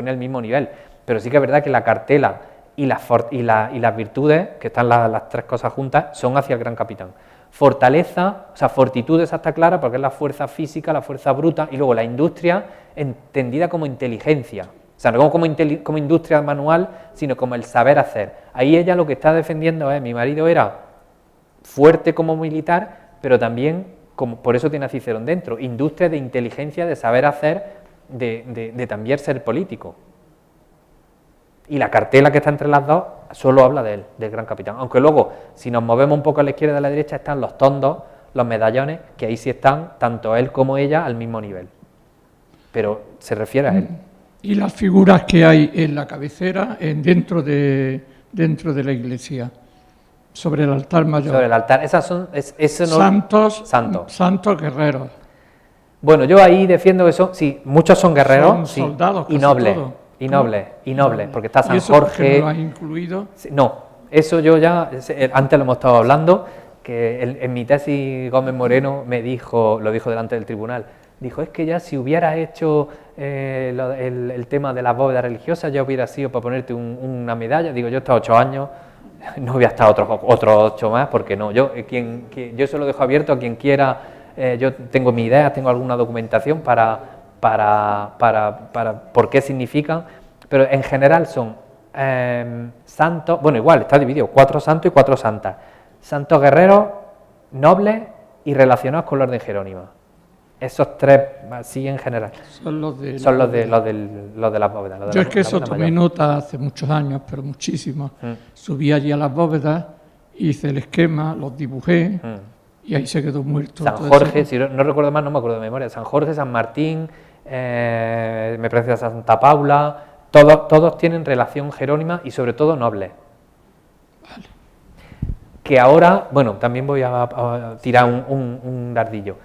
al mismo nivel, pero sí que es verdad que la cartela y las virtudes, que están las 3 cosas juntas, son hacia el gran capitán. Fortaleza, o sea, fortitud esa está clara porque es la fuerza física, la fuerza bruta, y luego la industria entendida como inteligencia, o sea, no como industria manual, sino como el saber hacer. Ahí ella lo que está defendiendo es: mi marido era fuerte como militar, pero también, por eso tiene a Cicerón dentro, industria de inteligencia, de saber hacer, de también ser político. Y la cartela que está entre las dos solo habla de él, del gran capitán. Aunque luego, si nos movemos un poco a la izquierda y a la derecha, están los tondos, los medallones, que ahí sí están tanto él como ella al mismo nivel. Pero se refiere a él. Y las figuras que hay en la cabecera, dentro de la iglesia, sobre el altar mayor. Sobre el altar, esas son... Santos guerreros. Bueno, yo ahí defiendo eso, sí, muchos son guerreros, Son sí, soldados, y casi nobles, todos. y nobles, porque está San ¿Y eso Jorge... por qué no lo has incluido? No, eso yo ya, antes lo hemos estado hablando, que en mi tesis Gómez Moreno lo dijo delante del tribunal, dijo: es que ya si hubiera hecho el tema de las bóvedas religiosas, ya hubiera sido para ponerte una medalla. Digo, yo he estado 8 años, no voy a estar otros 8 más, porque no, yo se lo dejo abierto a quien quiera. Yo tengo mi idea, tengo alguna documentación para por qué significan, pero en general son santos, bueno, igual, está dividido, 4 santos y 4 santas, santos guerreros, nobles y relacionados con la orden jerónima. Esos 3, así en general, Son los de las bóvedas. Yo es que eso tomé nota hace muchos años, pero muchísimos. Subí allí a las bóvedas, hice el esquema, los dibujé, y ahí se quedó muerto. San Jorge, si no recuerdo más, no me acuerdo de memoria, San Jorge, San Martín, me parece Santa Paula, todos tienen relación jerónima y sobre todo nobles. Vale. Que ahora, bueno, también voy a tirar un dardillo.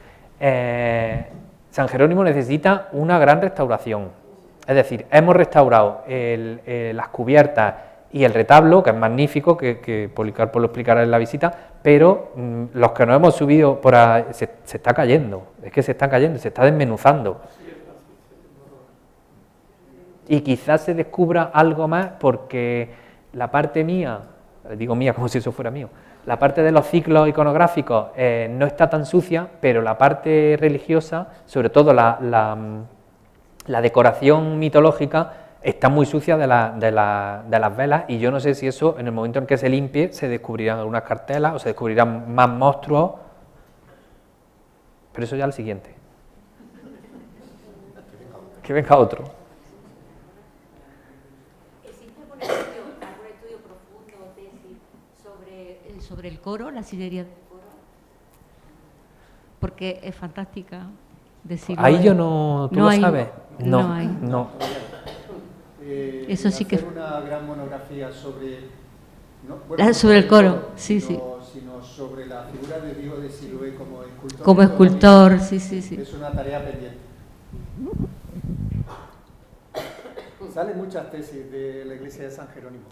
San Jerónimo necesita una gran restauración, es decir, hemos restaurado las cubiertas y el retablo, que es magnífico, que Policarpo lo explicará en la visita, pero los que nos hemos subido por ahí, se está cayendo, es que se está cayendo, se está desmenuzando. Y quizás se descubra algo más porque la parte mía, digo mía como si eso fuera mío, la parte de los ciclos iconográficos no está tan sucia, pero la parte religiosa, sobre todo la decoración mitológica, está muy sucia de las velas, y yo no sé si eso, en el momento en que se limpie, se descubrirán algunas cartelas o se descubrirán más monstruos, pero eso ya al siguiente. Que venga otro. ¿Existe algún estudio profundo o tesis sobre el coro, la sillería del coro? Porque es fantástica decirlo. Ahí yo no... ¿Tú no lo hay, sabes? No hay. No. Eso sí que... hacer una gran monografía sobre... no sobre el coro, sí, sí. Sino sobre la figura de Diego de Siloé como escultor. Como escultor, sí, sí, sí. Es una tarea pendiente. Salen muchas tesis de la iglesia de San Jerónimo.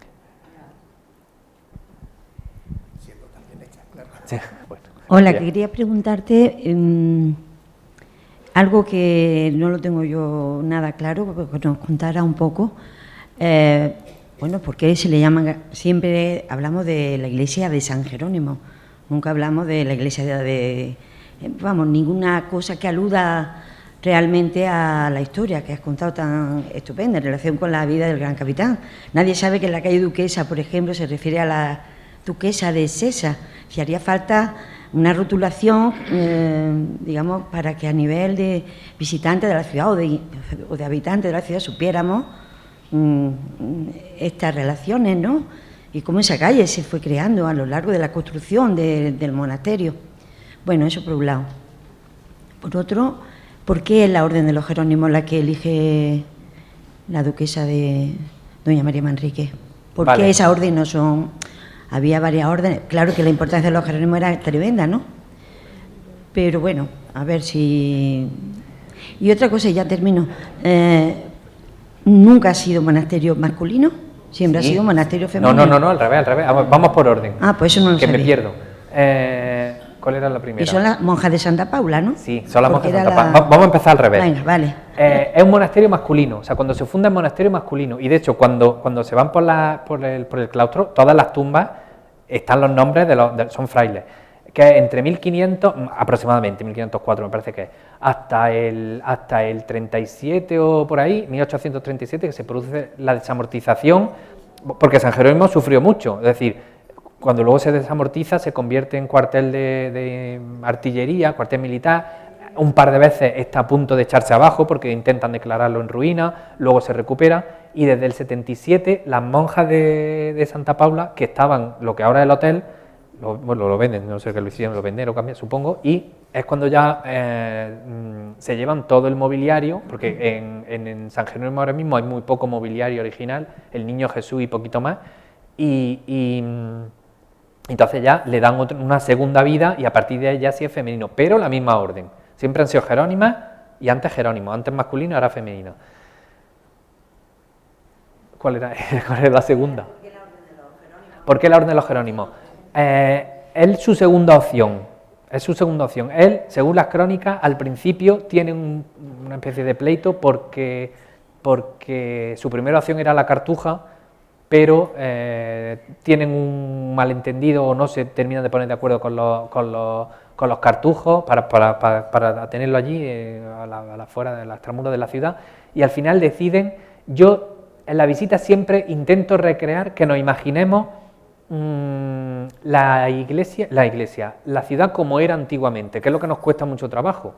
Siendo también hechas, claro. Sí, bueno. Hola, Bien. quería preguntarte algo que no lo tengo yo nada claro, que nos contara un poco. Bueno, ¿por qué se le llaman? Siempre hablamos de la iglesia de San Jerónimo, nunca hablamos de la iglesia vamos, ninguna cosa que aluda realmente a la historia que has contado tan estupenda en relación con la vida del gran capitán. Nadie sabe que en la calle Duquesa, por ejemplo, se refiere a la duquesa de Sesa. Si haría falta una rotulación, digamos, para que a nivel de visitantes de la ciudad o de habitantes de la ciudad supiéramos estas relaciones, ¿no? Y cómo esa calle se fue creando a lo largo de la construcción del monasterio. Bueno, eso por un lado. Por otro, ¿por qué es la Orden de los Jerónimos la que elige la duquesa de doña María Manrique? ¿Por qué esa orden no son...? Había varias órdenes. Claro que la importancia de los Jerónimos era tremenda, ¿no? Pero bueno, a ver si... Y otra cosa, y ya termino. ¿Nunca ha sido monasterio masculino? ¿Siempre ha sido monasterio femenino? No, al revés. Vamos por orden. Ah, pues eso no lo que sabía. me pierdo. ¿Cuál era la primera? Y son las monjas de Santa Paula, ¿no? Sí, son las monjas Porque de era Santa Paula. Vamos a empezar al revés. Venga, vale. Es un monasterio masculino, o sea, cuando se funda es monasterio masculino, y de hecho cuando se van por el claustro, todas las tumbas están los nombres son frailes, que entre 1500, aproximadamente 1504 me parece que es, hasta el 37 o por ahí, 1837, que se produce la desamortización, porque San Jerónimo sufrió mucho, es decir, cuando luego se desamortiza se convierte en cuartel de artillería, cuartel militar. Un par de veces está a punto de echarse abajo porque intentan declararlo en ruina, luego se recupera, y desde el 77 las monjas de Santa Paula, que estaban, lo que ahora es el hotel, lo venden, no sé qué lo hicieron, lo venden o cambian, supongo, y es cuando ya se llevan todo el mobiliario, porque en San Jerónimo ahora mismo hay muy poco mobiliario original, el Niño Jesús y poquito más, y entonces ya le dan una segunda vida, y a partir de ahí ya sí es femenino, pero la misma orden. Siempre han sido jerónimas y antes Jerónimo, antes masculino, ahora femenino. ¿Cuál era la segunda? ¿Por qué la orden de los Jerónimos? Es su segunda opción. Él, según las crónicas, al principio tiene una especie de pleito porque su primera opción era la Cartuja, pero tienen un malentendido o no se terminan de poner de acuerdo con los cartujos para tenerlo allí, a la fuera de las extramuros de la ciudad, y al final deciden. Yo en la visita siempre intento recrear, que nos imaginemos la ciudad como era antiguamente, que es lo que nos cuesta mucho trabajo.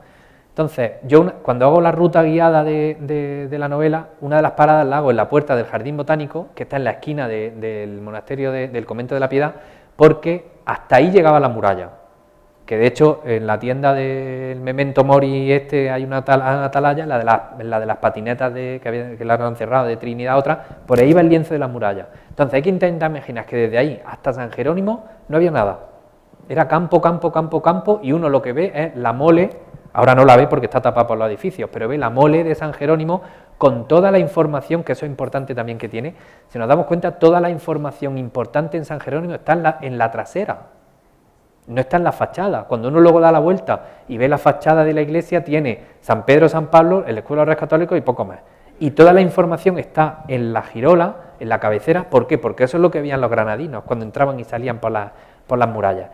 Entonces, yo cuando hago la ruta guiada de la novela, una de las paradas la hago en la puerta del Jardín Botánico, que está en la esquina del monasterio del Convento de la Piedad, porque hasta ahí llegaba la muralla, que de hecho en la tienda del Memento Mori hay una atalaya, la de las patinetas que la han cerrado, de Trinidad otra, por ahí va el lienzo de la muralla. Entonces hay que intentar imaginar que desde ahí hasta San Jerónimo no había nada, era campo, y uno lo que ve es la mole Ahora no la ve porque está tapada por los edificios, pero ve la mole de San Jerónimo con toda la información, que eso es importante también que tiene. Si nos damos cuenta, toda la información importante en San Jerónimo está en la trasera, no está en la fachada. Cuando uno luego da la vuelta y ve la fachada de la iglesia, tiene San Pedro, San Pablo, el escudo de los Reyes Católicos y poco más. Y toda la información está en la girola, en la cabecera. ¿Por qué? Porque eso es lo que veían los granadinos cuando entraban y salían por las murallas.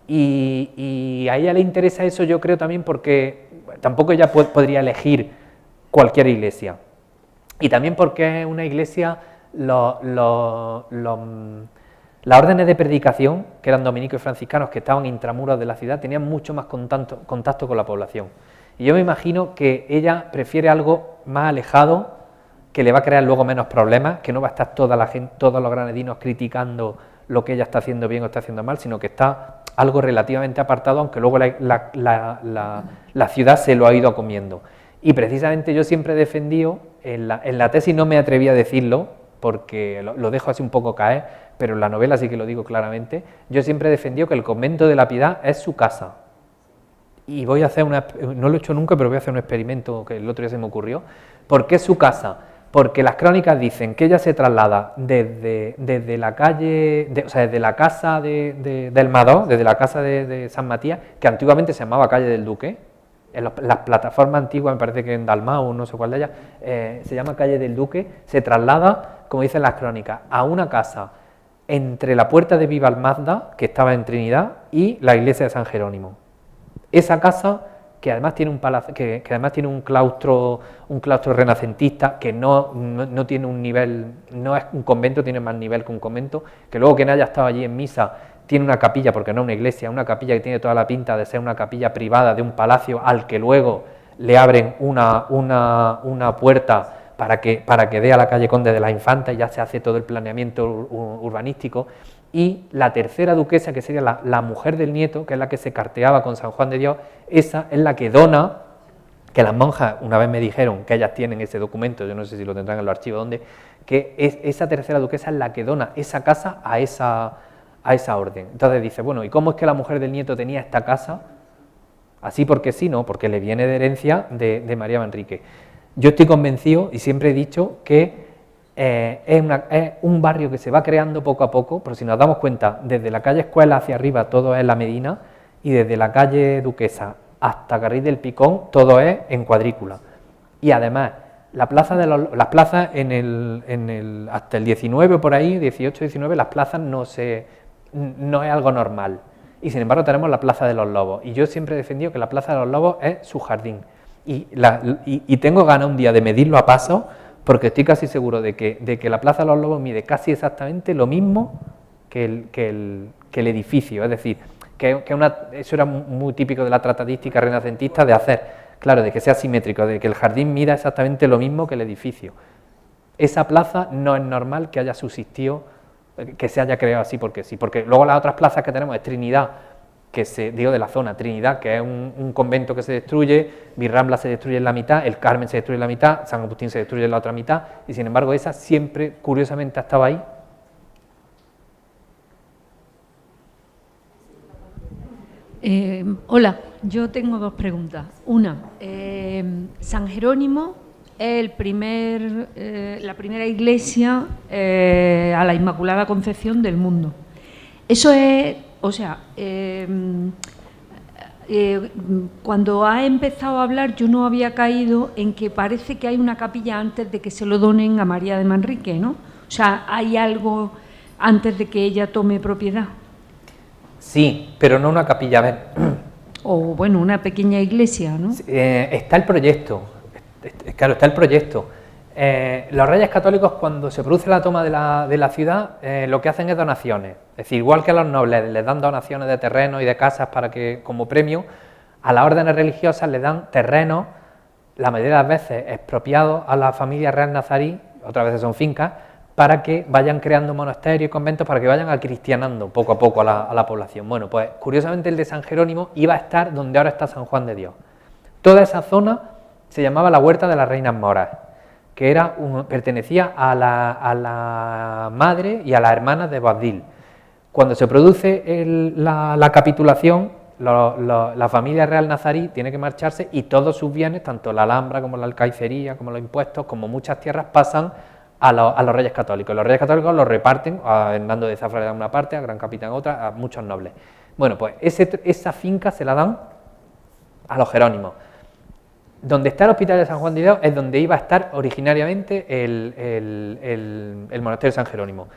Y a ella le interesa eso, yo creo, también porque tampoco ella podría elegir cualquier iglesia. Y también porque es una iglesia, las órdenes de predicación, que eran dominicos y franciscanos, que estaban intramuros de la ciudad, tenían mucho más contacto con la población. Y yo me imagino que ella prefiere algo más alejado, que le va a crear luego menos problemas, que no va a estar toda la gente, todos los granadinos criticando lo que ella está haciendo bien o está haciendo mal, sino que está algo relativamente apartado, aunque luego la ciudad se lo ha ido comiendo. Y precisamente yo siempre he defendido, en la tesis no me atreví a decirlo, porque lo dejo así un poco caer, pero en la novela sí que lo digo claramente, yo siempre he defendido que el convento de la Piedad es su casa. Y voy a hacer no lo he hecho nunca, pero voy a hacer un experimento que el otro día se me ocurrió. ¿Por qué es su casa? Porque las crónicas dicen que ella se traslada desde la calle, desde la casa del Madó, desde la casa de San Matías, que antiguamente se llamaba calle del Duque. En las plataformas antiguas, me parece que en Dalmau, no sé cuál de ellas, se llama calle del Duque, se traslada, como dicen las crónicas, a una casa entre la puerta de Vivalmazda, que estaba en Trinidad, y la iglesia de San Jerónimo. Esa casa, que además tiene un palacio, que además tiene un claustro renacentista, que no tiene un nivel, no es un convento, tiene más nivel que un convento, que luego quien haya estado allí en misa tiene una capilla, porque no una iglesia, una capilla que tiene toda la pinta de ser una capilla privada de un palacio al que luego le abren una puerta para que dé a la calle Conde de la Infanta, y ya se hace todo el planeamiento urbanístico. Y la tercera duquesa, que sería la mujer del nieto, que es la que se carteaba con San Juan de Dios, esa es la que dona, que las monjas una vez me dijeron que ellas tienen ese documento, yo no sé si lo tendrán en los archivos donde, que esa tercera duquesa es la que dona esa casa a esa orden. Entonces dice, bueno, ¿y cómo es que la mujer del nieto tenía esta casa? Así porque sí, no, porque le viene de herencia de María Manrique. Yo estoy convencido y siempre he dicho que es un barrio que se va creando poco a poco, pero si nos damos cuenta, desde la calle Escuela hacia arriba todo es la Medina, y desde la calle Duquesa hasta Carril del Picón todo es en cuadrícula. Y además, las plazas hasta el 19 o por ahí, 18, 19, las plazas no es algo normal. Y sin embargo tenemos la Plaza de los Lobos, y yo siempre he defendido que la Plaza de los Lobos es su jardín. Y tengo ganas un día de medirlo a pasos, porque estoy casi seguro de que la Plaza de los Lobos mide casi exactamente lo mismo que el edificio. Es decir, eso era muy típico de la tratadística renacentista, de hacer, claro, de que sea simétrico, de que el jardín mida exactamente lo mismo que el edificio. Esa plaza no es normal que haya subsistido, que se haya creado así porque sí, porque luego las otras plazas que tenemos es Trinidad, de la zona, Trinidad, que es un convento que se destruye, Virrambla se destruye en la mitad, el Carmen se destruye en la mitad, San Agustín se destruye en la otra mitad, y sin embargo esa siempre, curiosamente, ha estado ahí. Hola, yo tengo dos preguntas. Una, San Jerónimo es la primera iglesia a la Inmaculada Concepción del mundo. Eso es, cuando ha empezado a hablar yo no había caído en que parece que hay una capilla antes de que se lo donen a María de Manrique, ¿no? O sea, ¿hay algo antes de que ella tome propiedad? Sí, pero no una capilla, a ver. O bueno, una pequeña iglesia, ¿no? Está el proyecto, claro, está el proyecto. Los Reyes Católicos, cuando se produce la toma de la ciudad, lo que hacen es donaciones. Es decir, igual que a los nobles les dan donaciones de terrenos y de casas para que, como premio, a las órdenes religiosas les dan terrenos, la mayoría de las veces expropiados a la familia real nazarí, otras veces son fincas, para que vayan creando monasterios y conventos, para que vayan acristianando poco a poco a la población. Bueno, pues curiosamente el de San Jerónimo iba a estar donde ahora está San Juan de Dios. Toda esa zona se llamaba la Huerta de las Reinas Moras, que pertenecía a la madre y a las hermanas de Boabdil. Cuando se produce la capitulación, la familia real nazarí tiene que marcharse y todos sus bienes, tanto la Alhambra como la alcaicería, como los impuestos, como muchas tierras, pasan a los reyes católicos. Los reyes católicos los reparten, a Hernando de Zafra le dan una parte, a Gran Capitán otra, a muchos nobles. Bueno, pues esa finca se la dan a los jerónimos. Donde está el Hospital de San Juan de Dios es donde iba a estar originariamente el monasterio de San Jerónimo.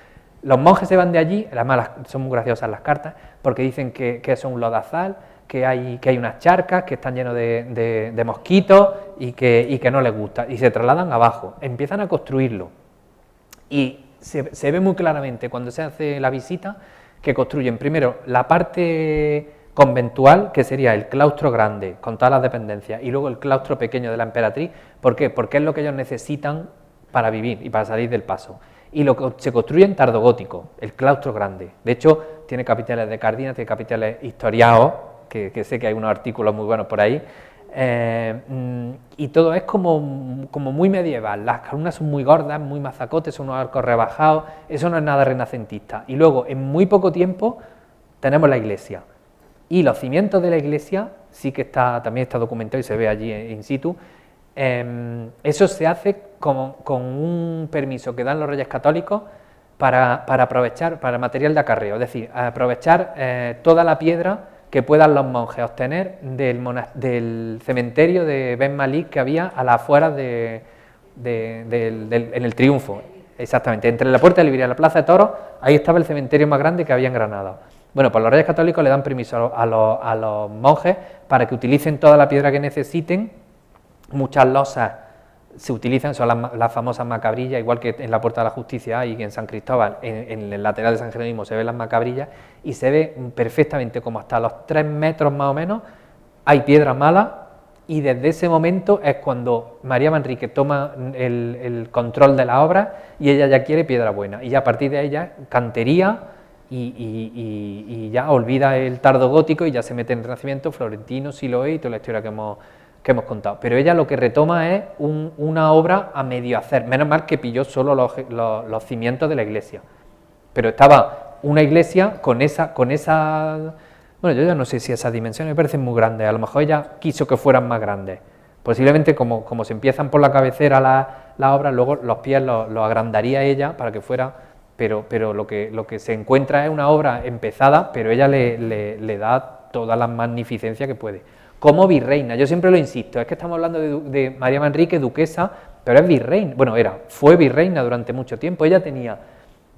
Los monjes se van de allí, además son muy graciosas las cartas, porque dicen que es un lodazal, que hay unas charcas que están llenos de mosquitos y que no les gusta, y se trasladan abajo, empiezan a construirlo. Y se ve muy claramente cuando se hace la visita que construyen primero la parte conventual, que sería el claustro grande, con todas las dependencias, y luego el claustro pequeño de la emperatriz. ¿Por qué? Porque es lo que ellos necesitan para vivir y para salir del paso. Y lo que se construye en tardogótico, el claustro grande. De hecho, tiene capiteles de Cardina, tiene capiteles historiados, que sé que hay unos artículos muy buenos por ahí, y todo es como muy medieval. Las columnas son muy gordas, muy mazacotes, son unos arcos rebajados, eso no es nada renacentista. Y luego, en muy poco tiempo, tenemos la iglesia. Y los cimientos de la iglesia sí que también está documentado y se ve allí in situ. Eso se hace con un permiso que dan los reyes católicos para aprovechar, para material de acarreo, es decir, aprovechar toda la piedra que puedan los monjes obtener del cementerio de Ben Malik que había a las afueras en el Triunfo, exactamente, entre la Puerta de Liberia y la Plaza de Toros, ahí estaba el cementerio más grande que había en Granada. Bueno, pues los reyes católicos le dan permiso a los monjes para que utilicen toda la piedra que necesiten. Muchas losas se utilizan, son las famosas macabrillas, igual que en la Puerta de la Justicia y en San Cristóbal, en el lateral de San Jerónimo se ven las macabrillas y se ve perfectamente como hasta los 3 metros más o menos hay piedra mala, y desde ese momento es cuando María Manrique toma el control de la obra y ella ya quiere piedra buena, y ya a partir de ella cantería y ya olvida el tardo gótico y ya se mete en el Renacimiento, florentino, Siloé y toda la historia que hemos contado. Pero ella lo que retoma es una obra a medio hacer, menos mal que pilló solo los cimientos de la iglesia, pero estaba una iglesia con esa, bueno, yo ya no sé si esas dimensiones me parecen muy grandes, a lo mejor ella quiso que fueran más grandes, posiblemente como se empiezan por la cabecera la obra, luego los pies los agrandaría ella para que fuera, pero lo que se encuentra es una obra empezada, pero ella le da toda la magnificencia que puede. Como virreina, yo siempre lo insisto, es que estamos hablando de María Manrique, duquesa, pero es virreina, bueno, fue virreina durante mucho tiempo. Ella tenía,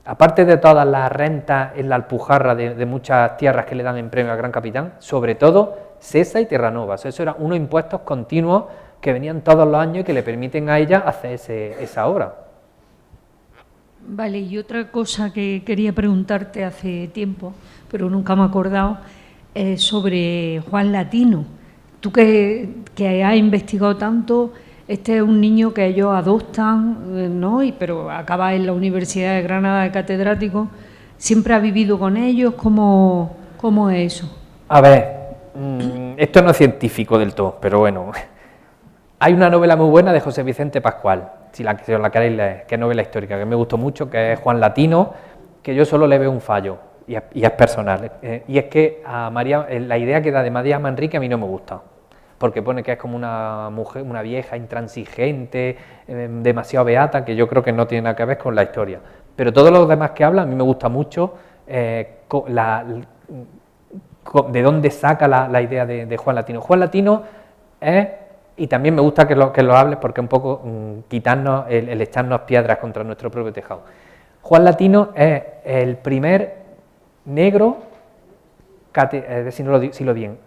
aparte de todas las rentas en la Alpujarra de muchas tierras que le dan en premio al Gran Capitán, sobre todo Sesa y Terranovas, eso eran unos impuestos continuos que venían todos los años y que le permiten a ella hacer esa obra. Vale, y otra cosa que quería preguntarte hace tiempo, pero nunca me he acordado, es sobre Juan Latino. Tú que has investigado tanto, este es un niño que ellos adoptan, ¿no? Pero acaba en la Universidad de Granada de catedrático. ¿Siempre ha vivido con ellos? ¿Cómo es eso? A ver, esto no es científico del todo, pero bueno. Hay una novela muy buena de José Vicente Pascual, si la queréis leer, que es novela histórica, que me gustó mucho, que es Juan Latino, que yo solo le veo un fallo, y es personal. Y es que a María, la idea que da de María Manrique a mí no me gusta, porque pone que es como una mujer, una vieja intransigente, demasiado beata, que yo creo que no tiene nada que ver con la historia. Pero todos los demás que hablan, a mí me gusta mucho de dónde saca la idea de Juan Latino. Juan Latino es, y también me gusta que lo hables porque es un poco quitarnos el echarnos piedras contra nuestro propio tejado. Juan Latino es el primer negro, decirlo bien,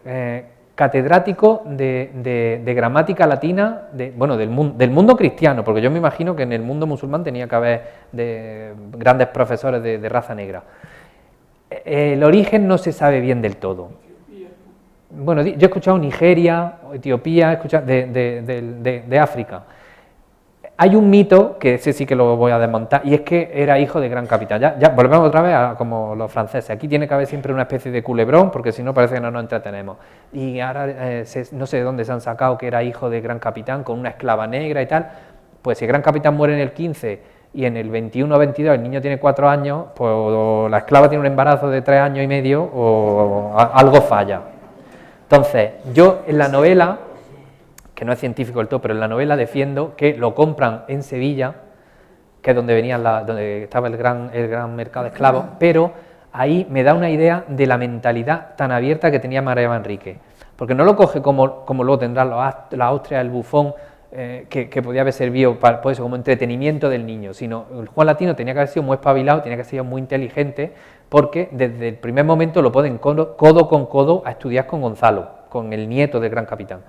catedrático de gramática latina, del mundo cristiano, porque yo me imagino que en el mundo musulmán tenía que haber grandes profesores de raza negra. El origen no se sabe bien del todo. Bueno, yo he escuchado Nigeria, Etiopía, he escuchado de África. Hay un mito, que ese sí que lo voy a desmontar, y es que era hijo de Gran Capitán. Ya volvemos otra vez a como los franceses. Aquí tiene que haber siempre una especie de culebrón, porque si no parece que no nos entretenemos. Y ahora no sé de dónde se han sacado que era hijo de Gran Capitán, con una esclava negra y tal. Pues si Gran Capitán muere en el 15 y en el 21 o 22 el niño tiene 4 años, pues o la esclava tiene un embarazo de 3 años y medio o algo falla. Entonces, yo en la novela, que no es científico del todo, pero en la novela defiendo que lo compran en Sevilla, que es donde donde estaba el gran mercado de esclavos, pero ahí me da una idea de la mentalidad tan abierta que tenía María Manrique, porque no lo coge como luego tendrán la Austria, el bufón, que podía haber servido para, pues eso, como entretenimiento del niño, sino el Juan Latino tenía que haber sido muy espabilado, tenía que haber sido muy inteligente, porque desde el primer momento lo ponen codo con codo a estudiar con Gonzalo, con el nieto del gran capitán.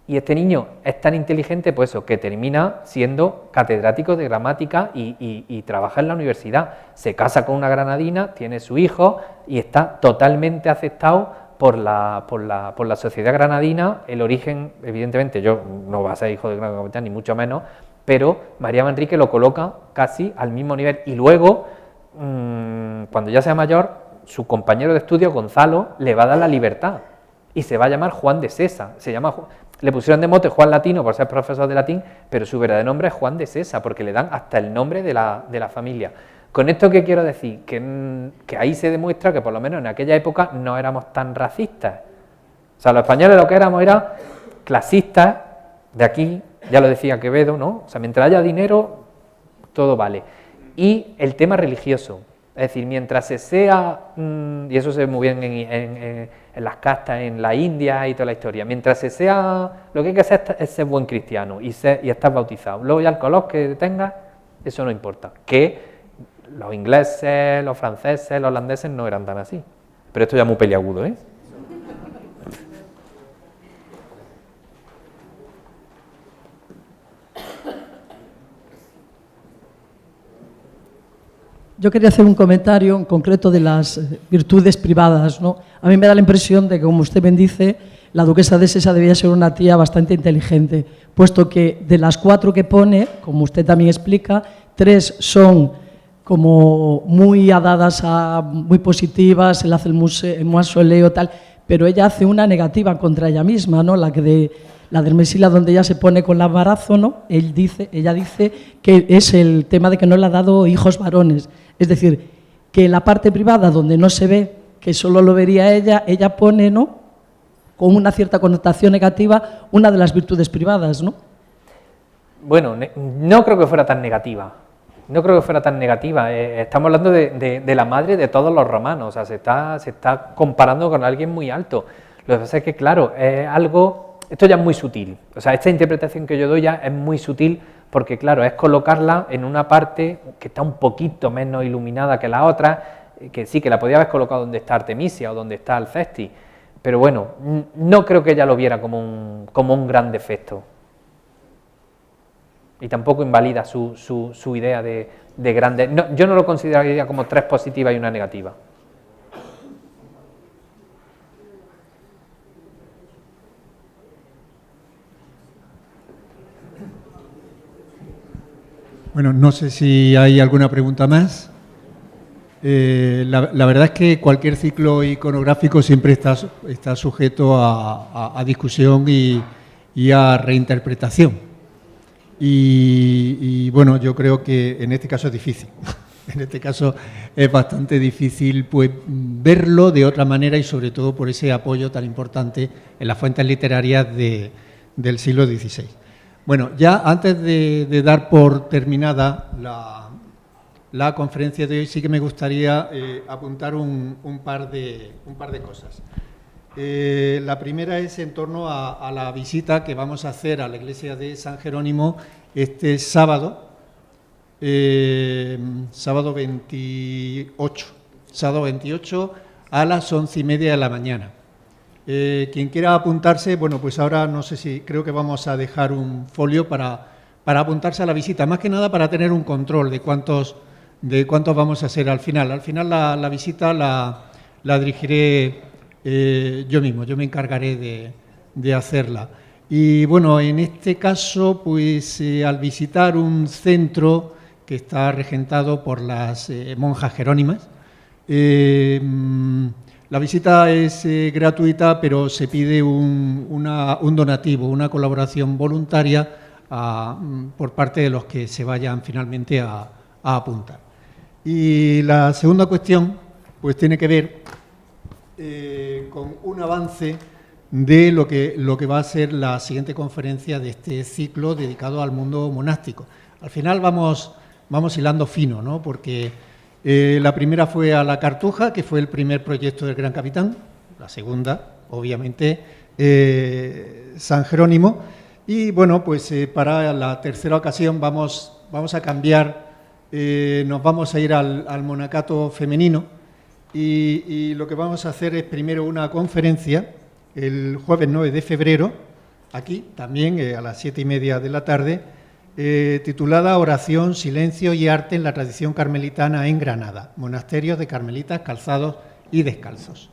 Y este niño es tan inteligente, pues eso, que termina siendo catedrático de gramática y trabaja en la universidad. Se casa con una granadina, tiene su hijo y está totalmente aceptado por la sociedad granadina. El origen, evidentemente, yo no va a ser hijo del gran capitán, ni mucho menos, pero María Manrique lo coloca casi al mismo nivel. Y luego, cuando ya sea mayor, su compañero de estudio, Gonzalo, le va a dar la libertad y se va a llamar Juan de Sesa. Le pusieron de mote Juan Latino por ser profesor de latín, pero su verdadero nombre es Juan de Sesa, porque le dan hasta el nombre de la familia. Con esto, ¿qué quiero decir? Que ahí se demuestra que por lo menos en aquella época no éramos tan racistas. O sea, los españoles lo que éramos era clasistas, de aquí, ya lo decía Quevedo, ¿no? O sea, mientras haya dinero, todo vale. Y el tema religioso, es decir, mientras se sea, y eso se ve muy bien en las castas, en la India y toda la historia, mientras se sea, lo que hay que hacer es ser buen cristiano y estar bautizado. Luego ya el color que tengas, eso no importa. Que los ingleses, los franceses, los holandeses no eran tan así. Pero esto ya es muy peliagudo, ¿eh? Yo quería hacer un comentario en concreto de las virtudes privadas, ¿no? A mí me da la impresión de que, como usted bien dice, la duquesa de Sesa debía ser una tía bastante inteligente, puesto que de las 4 que pone, como usted también explica, 3 son como muy adadas muy positivas, él hace el mausoleo, tal, pero ella hace una negativa contra ella misma, ¿no? La de Ermesila, donde ella se pone con el embarazo, ¿no? Ella dice que es el tema de que no le ha dado hijos varones. Es decir, que en la parte privada, donde no se ve, que solo lo vería ella pone, ¿no?, con una cierta connotación negativa, una de las virtudes privadas, ¿no? Bueno, no creo que fuera tan negativa. No creo que fuera tan negativa. Estamos hablando de la madre de todos los romanos. O sea, se está comparando con alguien muy alto. Lo que pasa es que, claro, es algo... Esto ya es muy sutil. O sea, esta interpretación que yo doy ya es muy sutil porque, claro, es colocarla en una parte que está un poquito menos iluminada que la otra, que sí, que la podía haber colocado donde está Artemisia o donde está Alcesti. Pero bueno, no creo que ella lo viera como un gran defecto. Y tampoco invalida su idea de grande. No, yo no lo consideraría como 3 positivas y una negativa. Bueno, no sé si hay alguna pregunta más. La verdad es que cualquier ciclo iconográfico siempre está sujeto a discusión y a reinterpretación. Y bueno, yo creo que en este caso es difícil. En este caso es bastante difícil, pues, verlo de otra manera y sobre todo por ese apoyo tan importante en las fuentes literarias del siglo XVI. Bueno, ya antes de dar por terminada la conferencia de hoy, sí que me gustaría apuntar un par de cosas. La primera es en torno a la visita que vamos a hacer a la iglesia de San Jerónimo este sábado, sábado 28 a las 11:30 de la mañana. Quien quiera apuntarse, bueno, pues ahora no sé si, creo que vamos a dejar un folio para apuntarse a la visita, más que nada para tener un control de cuántos vamos a ser al final. Al final la visita la dirigiré yo mismo, yo me encargaré de hacerla. Y bueno, en este caso, pues al visitar un centro que está regentado por las monjas jerónimas, la visita es gratuita, pero se pide un donativo, una colaboración voluntaria por parte de los que se vayan finalmente a apuntar. Y la segunda cuestión, pues tiene que ver con un avance de lo que va a ser la siguiente conferencia de este ciclo dedicado al mundo monástico. Al final vamos hilando fino, ¿no? Porque la primera fue a la Cartuja, que fue el primer proyecto del Gran Capitán. La segunda, obviamente, San Jerónimo. Y bueno, pues para la tercera ocasión vamos a cambiar, nos vamos a ir al monacato femenino y lo que vamos a hacer es primero una conferencia el jueves 9 de febrero, aquí también a las 7:30 de la tarde, titulada Oración, Silencio y Arte en la tradición carmelitana en Granada, monasterios de carmelitas calzados y descalzos.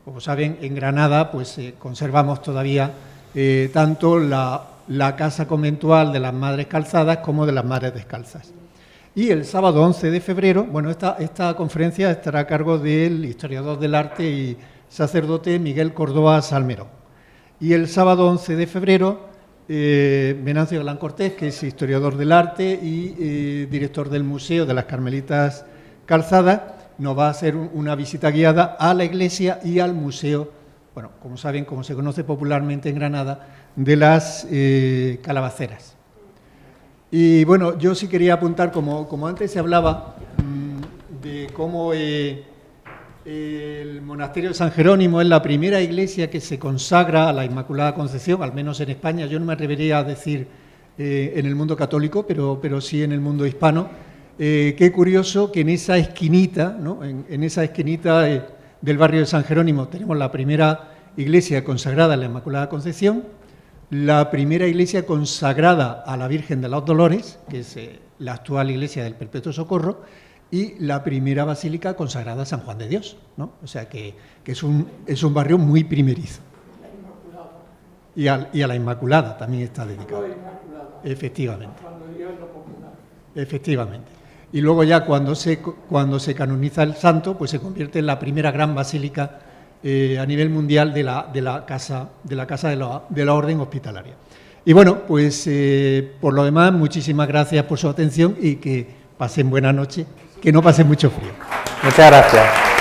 Como saben, en Granada pues conservamos todavía tanto la casa conventual de las Madres Calzadas como de las Madres Descalzas. Y el sábado 11 de febrero, bueno, esta conferencia estará a cargo del historiador del arte y sacerdote Miguel Córdoba Salmerón. Y el sábado 11 de febrero, Venancio Galán Cortés, que es historiador del arte y director del Museo de las Carmelitas Calzadas, nos va a hacer una visita guiada a la iglesia y al museo, bueno, como saben, como se conoce popularmente en Granada, de las calabaceras. Y bueno, yo sí quería apuntar, como antes se hablaba, de cómo el monasterio de San Jerónimo es la primera iglesia que se consagra a la Inmaculada Concepción, al menos en España. Yo no me atrevería a decir en el mundo católico, pero sí en el mundo hispano. Qué curioso que en esa esquinita, ¿no? en esa esquinita del barrio de San Jerónimo tenemos la primera iglesia consagrada a la Inmaculada Concepción, la primera iglesia consagrada a la Virgen de los Dolores, que es la actual iglesia del Perpetuo Socorro, y la primera basílica consagrada a San Juan de Dios, ¿no? O sea que es un barrio muy primerizo. Y a la Inmaculada también está dedicado. Efectivamente. Efectivamente. Y luego ya cuando se canoniza el santo, pues se convierte en la primera gran basílica a nivel mundial de la casa de la Orden Hospitalaria. Y bueno, pues por lo demás, muchísimas gracias por su atención y que pasen buena noche, que no pasen mucho frío. Muchas gracias.